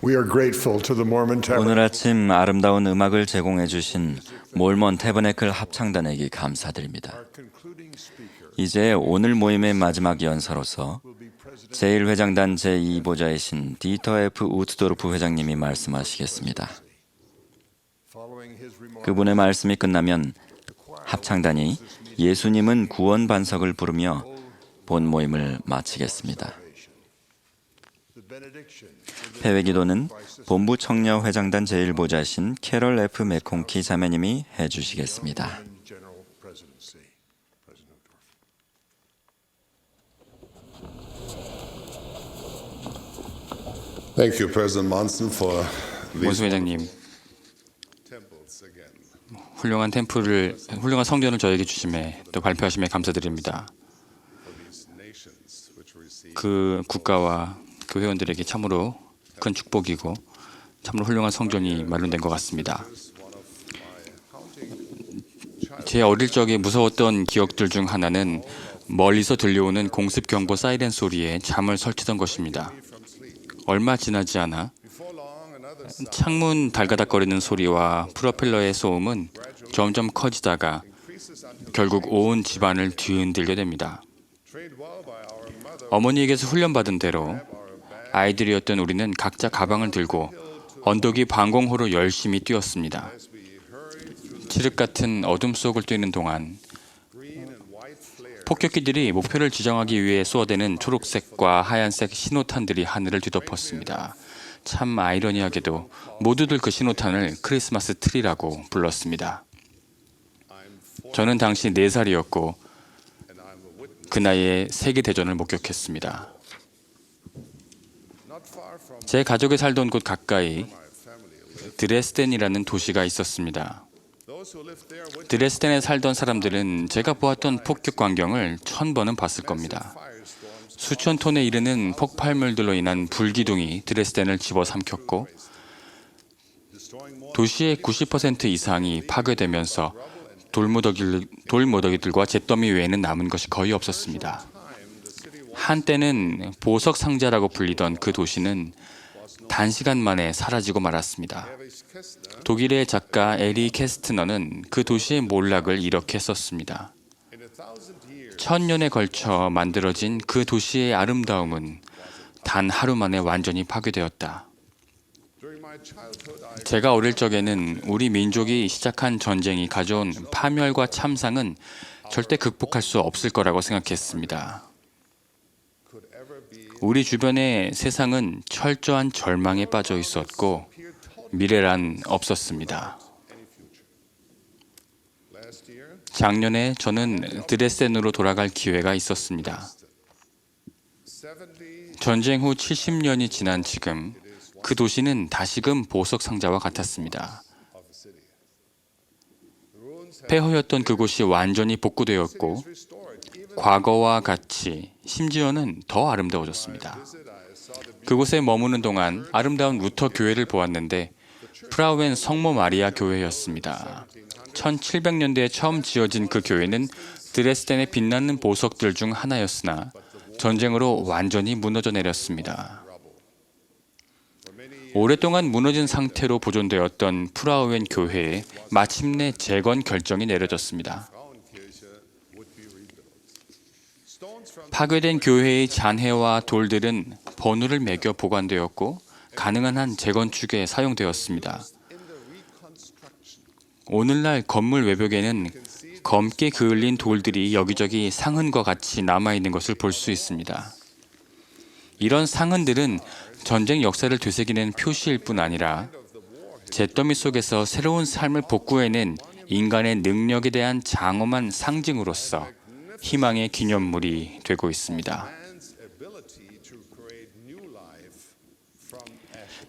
We are grateful to the Mormon 오늘 Tabernacle. 아침 아름다운 음악을 제공해 주신 몰몬 태버네클 합창단에게 감사드립니다. 이제 오늘 모임의 마지막 연사로서 제1회장단 제2보좌이신 디터 F 우트도르프 회장님이 말씀하시겠습니다. 그분의 말씀이 끝나면 합창단이 예수님은 구원 반석을 부르며 본 모임을 마치겠습니다. 폐회기도는 본부 청려회장단 제1보좌신 캐럴 F. 맥콩키 자매님이 해주시겠습니다. Thank you, President Monson, for 몬스 회장님, 훌륭한 성전을 저에게 주심에 또 발표하심에 감사드립니다. 그 국가와 그 회원들에게 참으로 큰 축복이고 참으로 훌륭한 성전이 마련된 것 같습니다. 제 어릴 적에 무서웠던 기억들 중 하나는 멀리서 들려오는 공습 경보 사이렌 소리에 잠을 설치던 것입니다. 얼마 지나지 않아 창문 달가닥거리는 소리와 프로펠러의 소음은 점점 커지다가 결국 온 집안을 뒤흔들게 됩니다. 어머니에게서 훈련받은 대로 아이들이었던 우리는 각자 가방을 들고 언덕 위 방공호로 열심히 뛰었습니다. 칠흑 같은 어둠 속을 뛰는 동안 폭격기들이 목표를 지정하기 위해 쏘아대는 초록색과 하얀색 신호탄들이 하늘을 뒤덮었습니다. 참 아이러니하게도 모두들 그 신호탄을 크리스마스 트리라고 불렀습니다. 저는 당시 4살이었고 그 나이에 세계대전을 목격했습니다. 제 가족이 살던 곳 가까이 드레스덴이라는 도시가 있었습니다. 드레스덴에 살던 사람들은 제가 보았던 폭격 광경을 1000번은 봤을 겁니다. 수천 톤에 이르는 폭발물들로 인한 불기둥이 드레스덴을 집어삼켰고 도시의 90% 이상이 파괴되면서 돌무더기들과 잿더미 외에는 남은 것이 거의 없었습니다. 한때는 보석 상자라고 불리던 그 도시는 단시간 만에 사라지고 말았습니다. 독일의 작가 에리 캐스트너는 그 도시의 몰락을 이렇게 썼습니다. 1000년에 걸쳐 만들어진 그 도시의 아름다움은 단 하루 만에 완전히 파괴되었다. 제가 어릴 적에는 우리 민족이 시작한 전쟁이 가져온 파멸과 참상은 절대 극복할 수 없을 거라고 생각했습니다. 우리 주변의 세상은 철저한 절망에 빠져 있었고 미래란 없었습니다. 작년에 저는 드레스덴으로 돌아갈 기회가 있었습니다. 전쟁 후 70년이 지난 지금 그 도시는 다시금 보석 상자와 같았습니다. 폐허였던 그곳이 완전히 복구되었고 과거와 같이 심지어는 더 아름다워졌습니다. 그곳에 머무는 동안 아름다운 루터 교회를 보았는데 프라우엔 성모 마리아 교회였습니다. 1700년대에 처음 지어진 그 교회는 드레스덴의 빛나는 보석들 중 하나였으나 전쟁으로 완전히 무너져 내렸습니다. 오랫동안 무너진 상태로 보존되었던 프라우엔 교회에 마침내 재건 결정이 내려졌습니다. 파괴된 교회의 잔해와 돌들은 버누를 매겨 보관되었고 가능한 한 재건축에 사용되었습니다. 오늘날 건물 외벽에는 검게 그을린 돌들이 여기저기 상흔과 같이 남아있는 것을 볼 수 있습니다. 이런 상흔들은 전쟁 역사를 되새기는 표시일 뿐 아니라 잿더미 속에서 새로운 삶을 복구해낸 인간의 능력에 대한 장엄한 상징으로서 희망의 기념물이 되고 있습니다.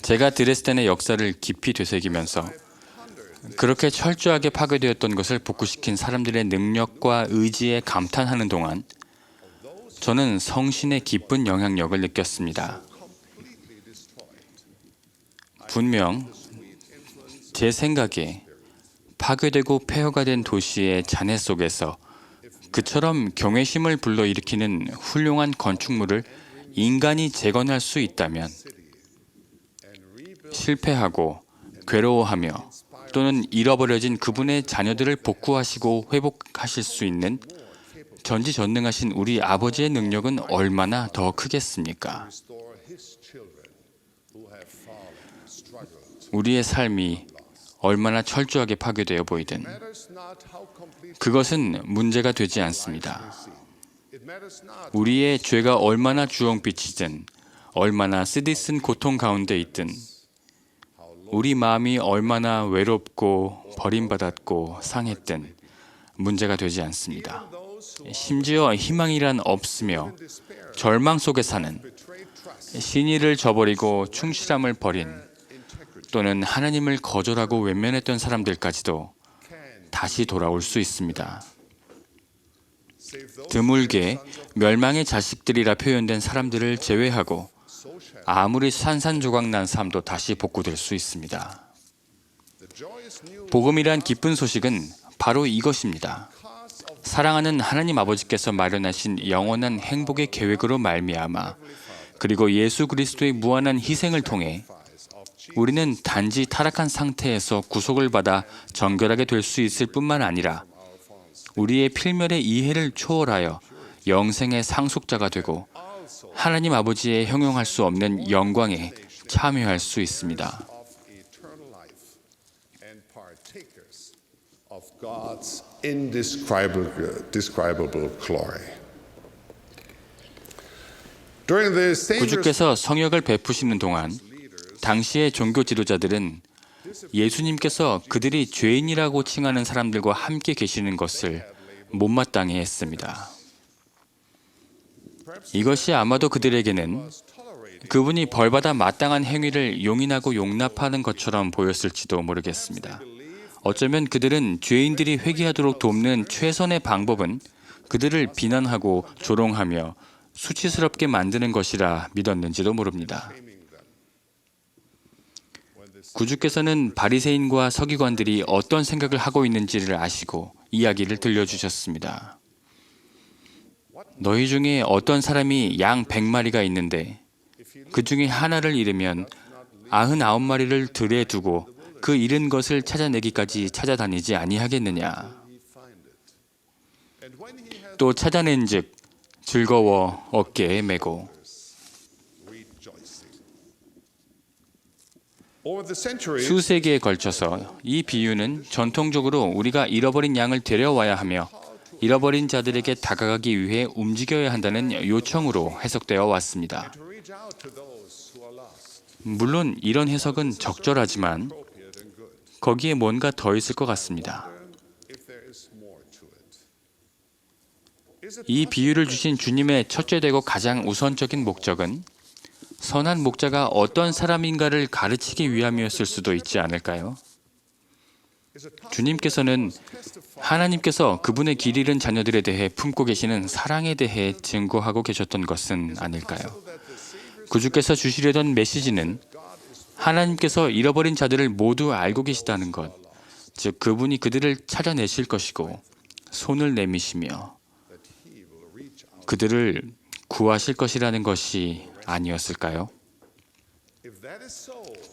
제가 드레스덴의 역사를 깊이 되새기면서 그렇게 철저하게 파괴되었던 것을 복구시킨 사람들의 능력과 의지에 감탄하는 동안 저는 성신의 기쁜 영향력을 느꼈습니다. 분명 제 생각에 파괴되고 폐허가 된 도시의 잔해 속에서 그처럼 경외심을 불러일으키는 훌륭한 건축물을 인간이 재건할 수 있다면 실패하고 괴로워하며 또는 잃어버려진 그분의 자녀들을 복구하시고 회복하실 수 있는 전지전능하신 우리 아버지의 능력은 얼마나 더 크겠습니까? 우리의 삶이 얼마나 철저하게 파괴되어 보이든 그것은 문제가 되지 않습니다. 우리의 죄가 얼마나 주홍빛이든 얼마나 쓰디쓴 고통 가운데 있든 우리 마음이 얼마나 외롭고 버림받았고 상했든 문제가 되지 않습니다. 심지어 희망이란 없으며 절망 속에 사는, 신의를 저버리고 충실함을 버린 또는 하나님을 거절하고 외면했던 사람들까지도 다시 돌아올 수 있습니다. 드물게 멸망의 자식들이라 표현된 사람들을 제외하고 아무리 산산조각 난 삶도 다시 복구될 수 있습니다. 복음이란 기쁜 소식은 바로 이것입니다. 사랑하는 하나님 아버지께서 마련하신 영원한 행복의 계획으로 말미암아 그리고 예수 그리스도의 무한한 희생을 통해 우리는 단지 타락한 상태에서 구속을 받아 정결하게 될 수 있을 뿐만 아니라 우리의 필멸의 이해를 초월하여 영생의 상속자가 되고 하나님 아버지의 형용할 수 없는 영광에 참여할 수 있습니다. God's indescribable glory. During this dangerous 구주께서 성역을 베푸시는 동안 당시의 종교 지도자들은 예수님께서 그들이 죄인이라고 칭하는 사람들과 함께 계시는 것을 못마땅해 했습니다. 이것이 아마도 그들에게는 그분이 벌받아 마땅한 행위를 용인하고 용납하는 것처럼 보였을지도 모르겠습니다. 어쩌면 그들은 죄인들이 회개하도록 돕는 최선의 방법은 그들을 비난하고 조롱하며 수치스럽게 만드는 것이라 믿었는지도 모릅니다. 구주께서는 바리새인과 서기관들이 어떤 생각을 하고 있는지를 아시고 이야기를 들려주셨습니다. 너희 중에 어떤 사람이 양 100마리가 있는데 그 중에 하나를 잃으면 99마리를 들에 두고 그 잃은 것을 찾아내기까지 찾아다니지 아니하겠느냐. 또 찾아낸즉 즐거워 어깨에 메고. 수세기에 걸쳐서 이 비유는 전통적으로 우리가 잃어버린 양을 데려와야 하며 잃어버린 자들에게 다가가기 위해 움직여야 한다는 요청으로 해석되어 왔습니다. 물론 이런 해석은 적절하지만 거기에 뭔가 더 있을 것 같습니다. 이 비유를 주신 주님의 첫째되고 가장 우선적인 목적은 선한 목자가 어떤 사람인가를 가르치기 위함이었을 수도 있지 않을까요? 주님께서는 하나님께서 그분의 길 잃은 자녀들에 대해 품고 계시는 사랑에 대해 증거하고 계셨던 것은 아닐까요? 구주께서 주시려던 메시지는 하나님께서 잃어버린 자들을 모두 알고 계시다는 것, 즉 그분이 그들을 찾아내실 것이고 손을 내미시며 그들을 구하실 것이라는 것이 아니었을까요?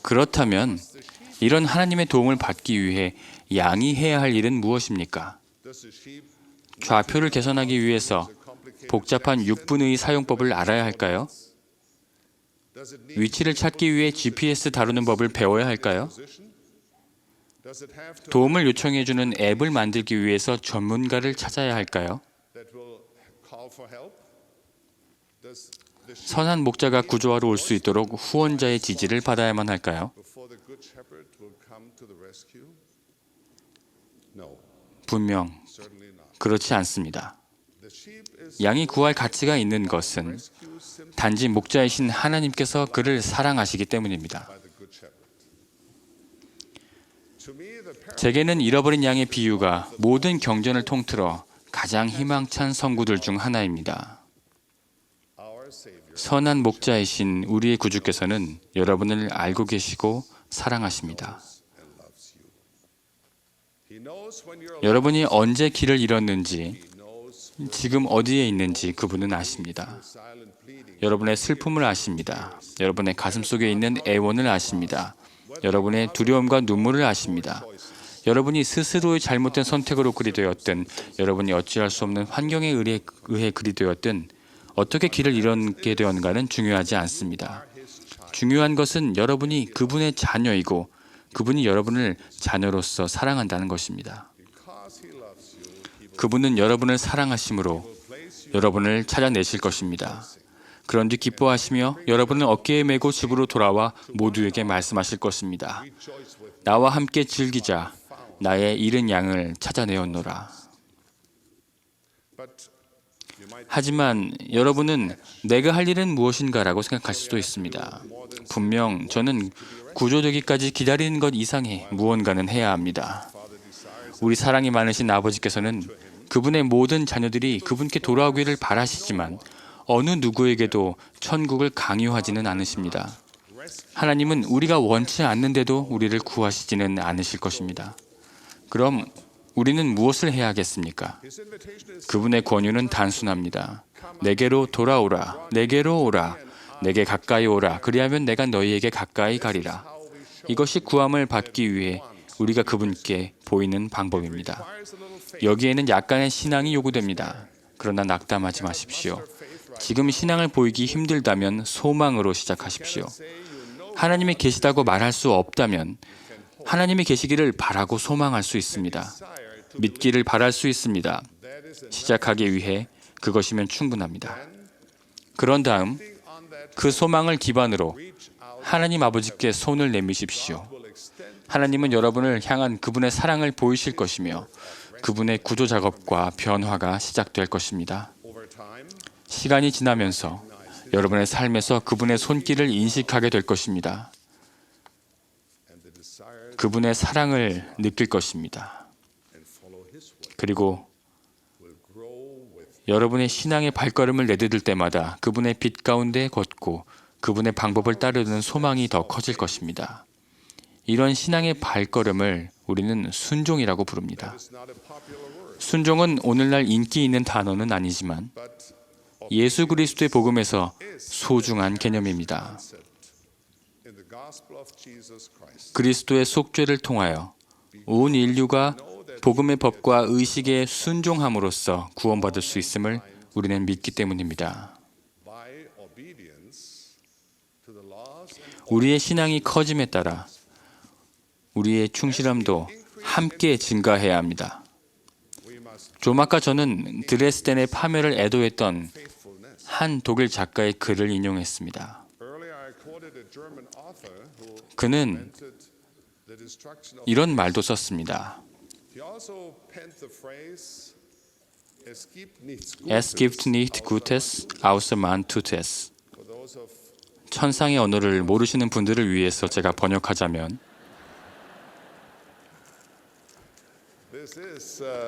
그렇다면 이런 하나님의 도움을 받기 위해 양이 해야 할 일은 무엇입니까? 좌표를 개선하기 위해서 복잡한 6분의 사용법을 알아야 할까요? 위치를 찾기 위해 GPS 다루는 법을 배워야 할까요? 도움을 요청해주는 앱을 만들기 위해서 전문가를 찾아야 할까요? 선한 목자가 구조하러 올 수 있도록 후원자의 지지를 받아야만 할까요? 분명 그렇지 않습니다. 양이 구할 가치가 있는 것은 단지 목자이신 하나님께서 그를 사랑하시기 때문입니다. 제게는 잃어버린 양의 비유가 모든 경전을 통틀어 가장 희망찬 선구들 중 하나입니다. 선한 목자이신 우리의 구주께서는 여러분을 알고 계시고 사랑하십니다. 여러분이 언제 길을 잃었는지, 지금 어디에 있는지 그분은 아십니다. 여러분의 슬픔을 아십니다. 여러분의 가슴속에 있는 애원을 아십니다. 여러분의 두려움과 눈물을 아십니다. 여러분이 스스로의 잘못된 선택으로 그리 되었든, 여러분이 어찌할 수 없는 환경에 의해 그리 되었든, 어떻게 길을 잃게 되었는가는 중요하지 않습니다. 중요한 것은 여러분이 그분의 자녀이고 그분이 여러분을 자녀로서 사랑한다는 것입니다. 그분은 여러분을 사랑하심으로 여러분을 찾아내실 것입니다. 그런 뒤 기뻐하시며 여러분은 어깨에 메고 집으로 돌아와 모두에게 말씀하실 것입니다. 나와 함께 즐기자. 나의 잃은 양을 찾아내었노라. 하지만 여러분은 내가 할 일은 무엇인가라고 생각할 수도 있습니다. 분명 저는 구조되기까지 기다리는 것 이상의 무언가는 해야 합니다. 우리 사랑이 많으신 아버지께서는 그분의 모든 자녀들이 그분께 돌아오기를 바라시지만 어느 누구에게도 천국을 강요하지는 않으십니다. 하나님은 우리가 원치 않는데도 우리를 구하시지는 않으실 것입니다. 그럼 우리는 무엇을 해야 하겠습니까? 그분의 권유는 단순합니다. 내게로 돌아오라. 내게로 오라. 내게 가까이 오라. 그리하면 내가 너희에게 가까이 가리라. 이것이 구함을 받기 위해 우리가 그분께 보이는 방법입니다. 여기에는 약간의 신앙이 요구됩니다. 그러나 낙담하지 마십시오. 지금 신앙을 보이기 힘들다면 소망으로 시작하십시오. 하나님이 계시다고 말할 수 없다면 하나님이 계시기를 바라고 소망할 수 있습니다. 믿기를 바랄 수 있습니다. 시작하기 위해 그것이면 충분합니다. 그런 다음 그 소망을 기반으로 하나님 아버지께 손을 내미십시오. 하나님은 여러분을 향한 그분의 사랑을 보이실 것이며 그분의 구조 작업과 변화가 시작될 것입니다. 시간이 지나면서 여러분의 삶에서 그분의 손길을 인식하게 될 것입니다. 그분의 사랑을 느낄 것입니다. 그리고 여러분의 신앙의 발걸음을 내디딜 때마다 그분의 빛 가운데 걷고 그분의 방법을 따르는 소망이 더 커질 것입니다. 이런 신앙의 발걸음을 우리는 순종이라고 부릅니다. 순종은 오늘날 인기 있는 단어는 아니지만 예수 그리스도의 복음에서 소중한 개념입니다. 그리스도의 속죄를 통하여 온 인류가 복음의 법과 의식에 순종함으로써 구원받을 수 있음을 우리는 믿기 때문입니다. 우리의 신앙이 커짐에 따라 우리의 충실함도 함께 증가해야 합니다. 좀 아까 저는 드레스덴의 파멸을 애도했던 한 독일 작가의 글을 인용했습니다. 그는 이런 말도 썼습니다. Es gibt nicht Gutes außer man tut es. 천상의 언어를 모르시는 분들을 위해서 제가 번역하자면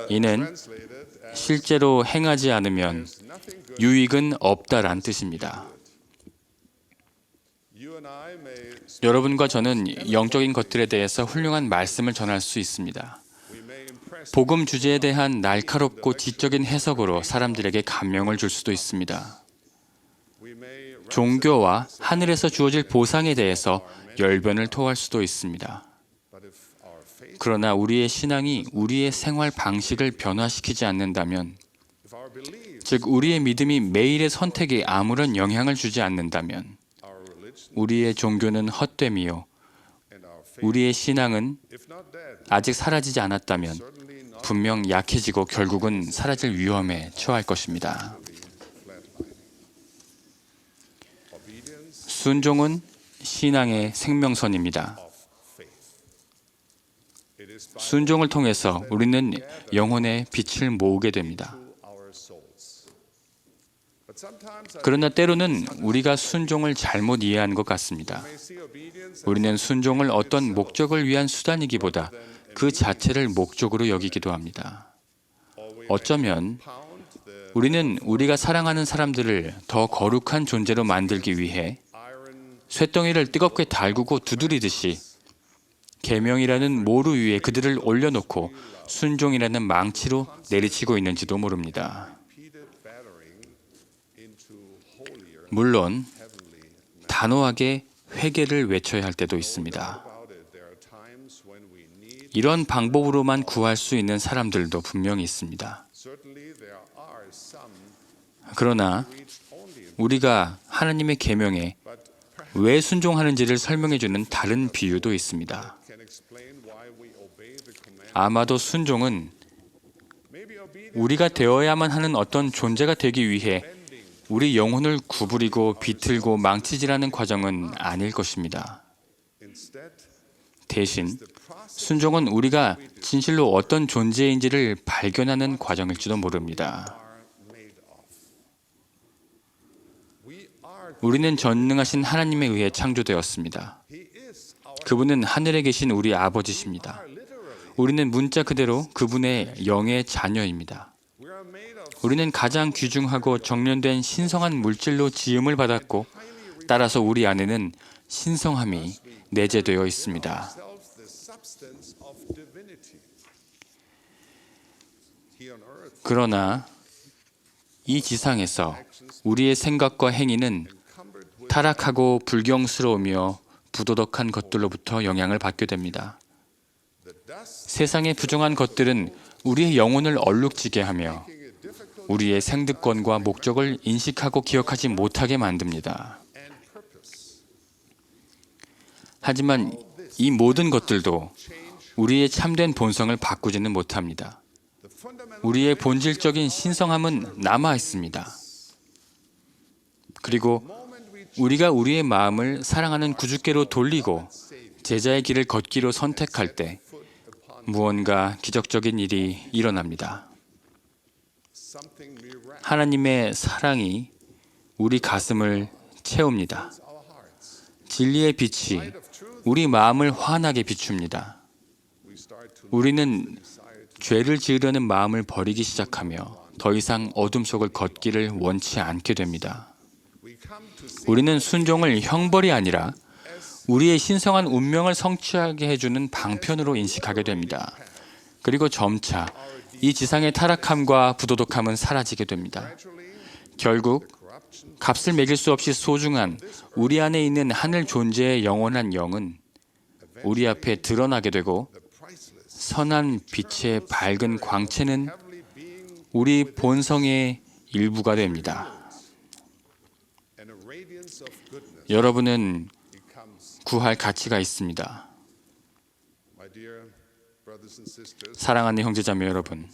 이는 실제로 행하지 않으면 유익은 없다란 뜻입니다. 여러분과 저는 영적인 것들에 대해서 훌륭한 말씀을 전할 수 있습니다. 복음 주제에 대한 날카롭고 지적인 해석으로 사람들에게 감명을 줄 수도 있습니다. 종교와 하늘에서 주어질 보상에 대해서 열변을 토할 수도 있습니다. 그러나 우리의 신앙이 우리의 생활 방식을 변화시키지 않는다면, 즉 우리의 믿음이 매일의 선택에 아무런 영향을 주지 않는다면 우리의 종교는 헛됨이요 우리의 신앙은 아직 사라지지 않았다면 분명 약해지고 결국은 사라질 위험에 처할 것입니다. 순종은 신앙의 생명선입니다. 순종을 통해서 우리는 영혼의 빛을 모으게 됩니다. 그러나 때로는 우리가 순종을 잘못 이해하는 것 같습니다. 우리는 순종을 어떤 목적을 위한 수단이기보다 그 자체를 목적으로 여기기도 합니다. 어쩌면 우리는 우리가 사랑하는 사람들을 더 거룩한 존재로 만들기 위해 쇳덩이를 뜨겁게 달구고 두드리듯이 계명이라는 모루 위에 그들을 올려놓고 순종이라는 망치로 내리치고 있는지도 모릅니다. 물론 단호하게 회개를 외쳐야 할 때도 있습니다. 이런 방법으로만 구할 수 있는 사람들도 분명히 있습니다. 그러나 우리가 하나님의 계명에 왜 순종하는지를 설명해주는 다른 비유도 있습니다. 아마도 순종은 우리가 되어야만 하는 어떤 존재가 되기 위해 우리 영혼을 구부리고 비틀고 망치질하는 과정은 아닐 것입니다. 대신 순종은 우리가 진실로 어떤 존재인지를 발견하는 과정일지도 모릅니다. 우리는 전능하신 하나님에 의해 창조되었습니다. 그분은 하늘에 계신 우리 아버지십니다. 우리는 문자 그대로 그분의 영의 자녀입니다. 우리는 가장 귀중하고 정련된 신성한 물질로 지음을 받았고 따라서 우리 안에는 신성함이 내재되어 있습니다. 그러나 이 지상에서 우리의 생각과 행위는 타락하고 불경스러우며 부도덕한 것들로부터 영향을 받게 됩니다. 세상의 부정한 것들은 우리의 영혼을 얼룩지게 하며 우리의 생득권과 목적을 인식하고 기억하지 못하게 만듭니다. 하지만 이 모든 것들도 우리의 참된 본성을 바꾸지는 못합니다. 우리의 본질적인 신성함은 남아 있습니다. 그리고 우리가 우리의 마음을 사랑하는 구주께로 돌리고 제자의 길을 걷기로 선택할 때 무언가 기적적인 일이 일어납니다. 하나님의 사랑이 우리 가슴을 채웁니다. 진리의 빛이 우리 마음을 환하게 비춥니다. 우리는 죄를 지으려는 마음을 버리기 시작하며 더 이상 어둠 속을 걷기를 원치 않게 됩니다. 우리는 순종을 형벌이 아니라 우리의 신성한 운명을 성취하게 해주는 방편으로 인식하게 됩니다. 그리고 점차 이 지상의 타락함과 부도덕함은 사라지게 됩니다. 결국 값을 매길 수 없이 소중한 우리 안에 있는 하늘 존재의 영원한 영은 우리 앞에 드러나게 되고 선한 빛의 밝은 광채는 우리 본성의 일부가 됩니다. 여러분은 구할 가치가 있습니다. 사랑하는 형제자매 여러분,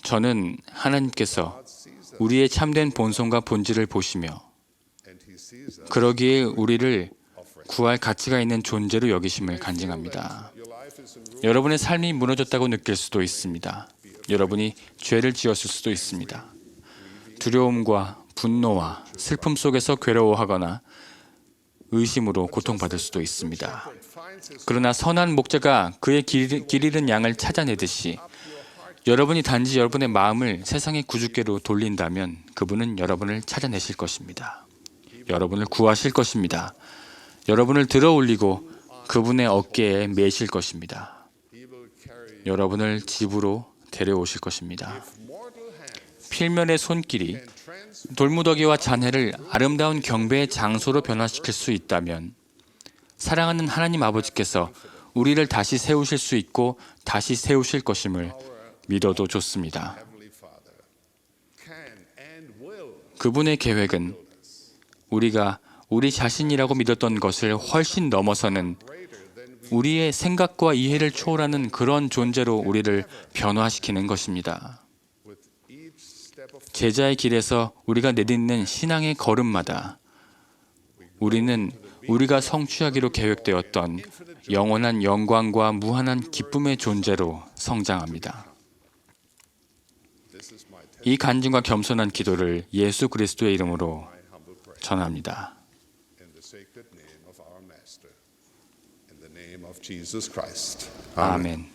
저는 하나님께서 우리의 참된 본성과 본질을 보시며 그러기에 우리를 구할 가치가 있는 존재로 여기심을 간증합니다. 여러분의 삶이 무너졌다고 느낄 수도 있습니다. 여러분이 죄를 지었을 수도 있습니다. 두려움과 분노와 슬픔 속에서 괴로워하거나 의심으로 고통받을 수도 있습니다. 그러나 선한 목자가 그의 길 잃은 양을 찾아내듯이 여러분이 단지 여러분의 마음을 세상의 구주께로 돌린다면 그분은 여러분을 찾아내실 것입니다. 여러분을 구하실 것입니다. 여러분을 들어 올리고 그분의 어깨에 매실 것입니다. 여러분을 집으로 데려오실 것입니다. 필면의 손길이 돌무더기와 잔해를 아름다운 경배의 장소로 변화시킬 수 있다면 사랑하는 하나님 아버지께서 우리를 다시 세우실 수 있고 다시 세우실 것임을 믿어도 좋습니다. 그분의 계획은 우리가 우리 자신이라고 믿었던 것을 훨씬 넘어서는 우리의 생각과 이해를 초월하는 그런 존재로 우리를 변화시키는 것입니다. 제자의 길에서 우리가 내딛는 신앙의 걸음마다 우리는 우리가 성취하기로 계획되었던 영원한 영광과 무한한 기쁨의 존재로 성장합니다. 이 간증과 겸손한 기도를 예수 그리스도의 이름으로 전합니다. 아멘. Jesus.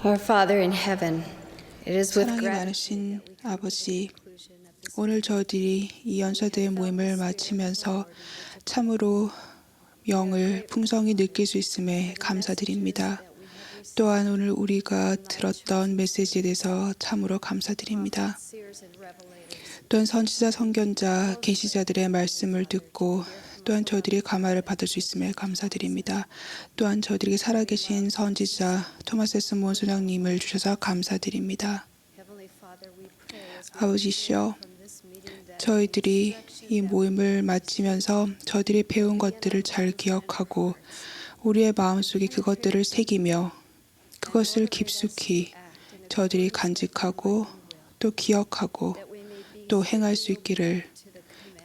Our Father in heaven, it is with 사랑이 gratitude 많으신 아버지, 오늘 저희들이 이 연사대회 모임을 마치면서 참으로 영을 풍성히 느낄 수 있음에 감사드립니다. 또한 오늘 우리가 들었던 메시지에 대해서 참으로 감사드립니다. 또한 선지자, 선견자, 계시자들의 말씀을 듣고 또한 저희들이 감화를 받을 수 있음에 감사드립니다. 또한 저희들에게 살아계신 선지자 토마스 S. 몬 소장님을 주셔서 감사드립니다. 아버지시여, 저희들이 이 모임을 마치면서 저희들이 배운 것들을 잘 기억하고 우리의 마음속에 그것들을 새기며 그것을 깊숙이 저희들이 간직하고 또 기억하고 또 행할 수 있기를,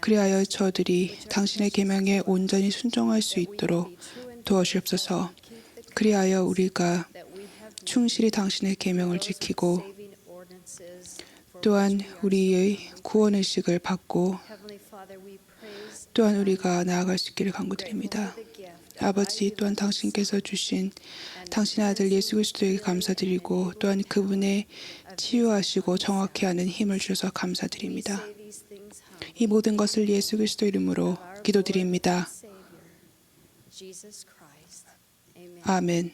그리하여 저들이 당신의 계명에 온전히 순종할 수 있도록 도와주옵소서. 그리하여 우리가 충실히 당신의 계명을 지키고 또한 우리의 구원의식을 받고 또한 우리가 나아갈 수 있기를 간구드립니다. 아버지, 또한 당신께서 주신 당신의 아들 예수 그리스도에게 감사드리고 또한 그분의 치유하시고 정확히 하는 힘을 주셔서 감사드립니다. 이 모든 것을 예수 그리스도 이름으로 기도드립니다. 아멘.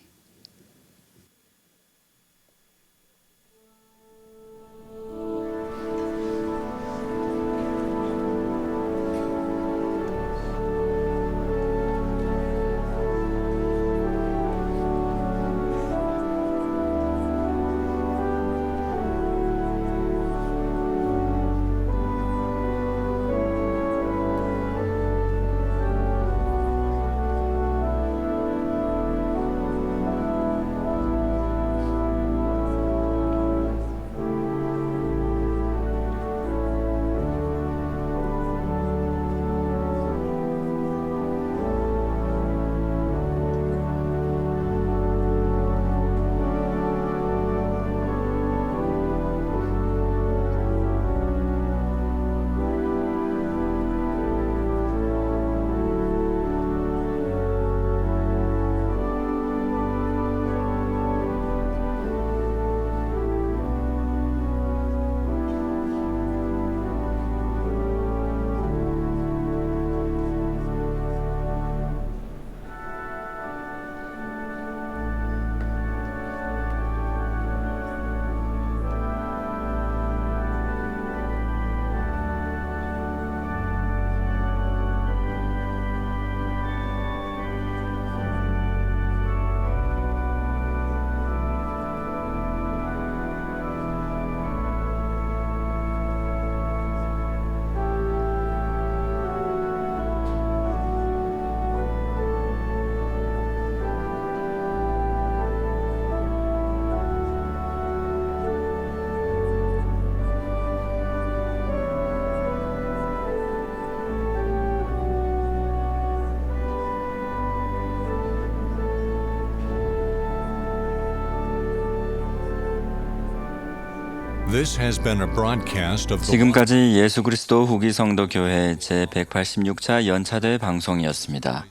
This has been a broadcast of the 지금까지 예수 그리스도 후기 성도 교회 제186차 연차대 방송이었습니다.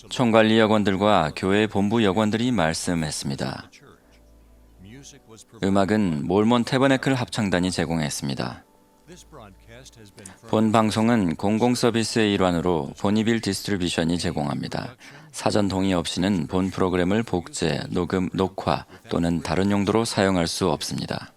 총관리 여관들과 교회 본부 여관들이 말씀했습니다. 음악은 몰몬 태버네클 합창단이 제공했습니다. 본 방송은 공공 서비스의 일환으로 보니빌 디스트리뷰션이 제공합니다. 사전 동의 없이는 본 프로그램을 복제, 녹음, 녹화 또는 다른 용도로 사용할 수 없습니다.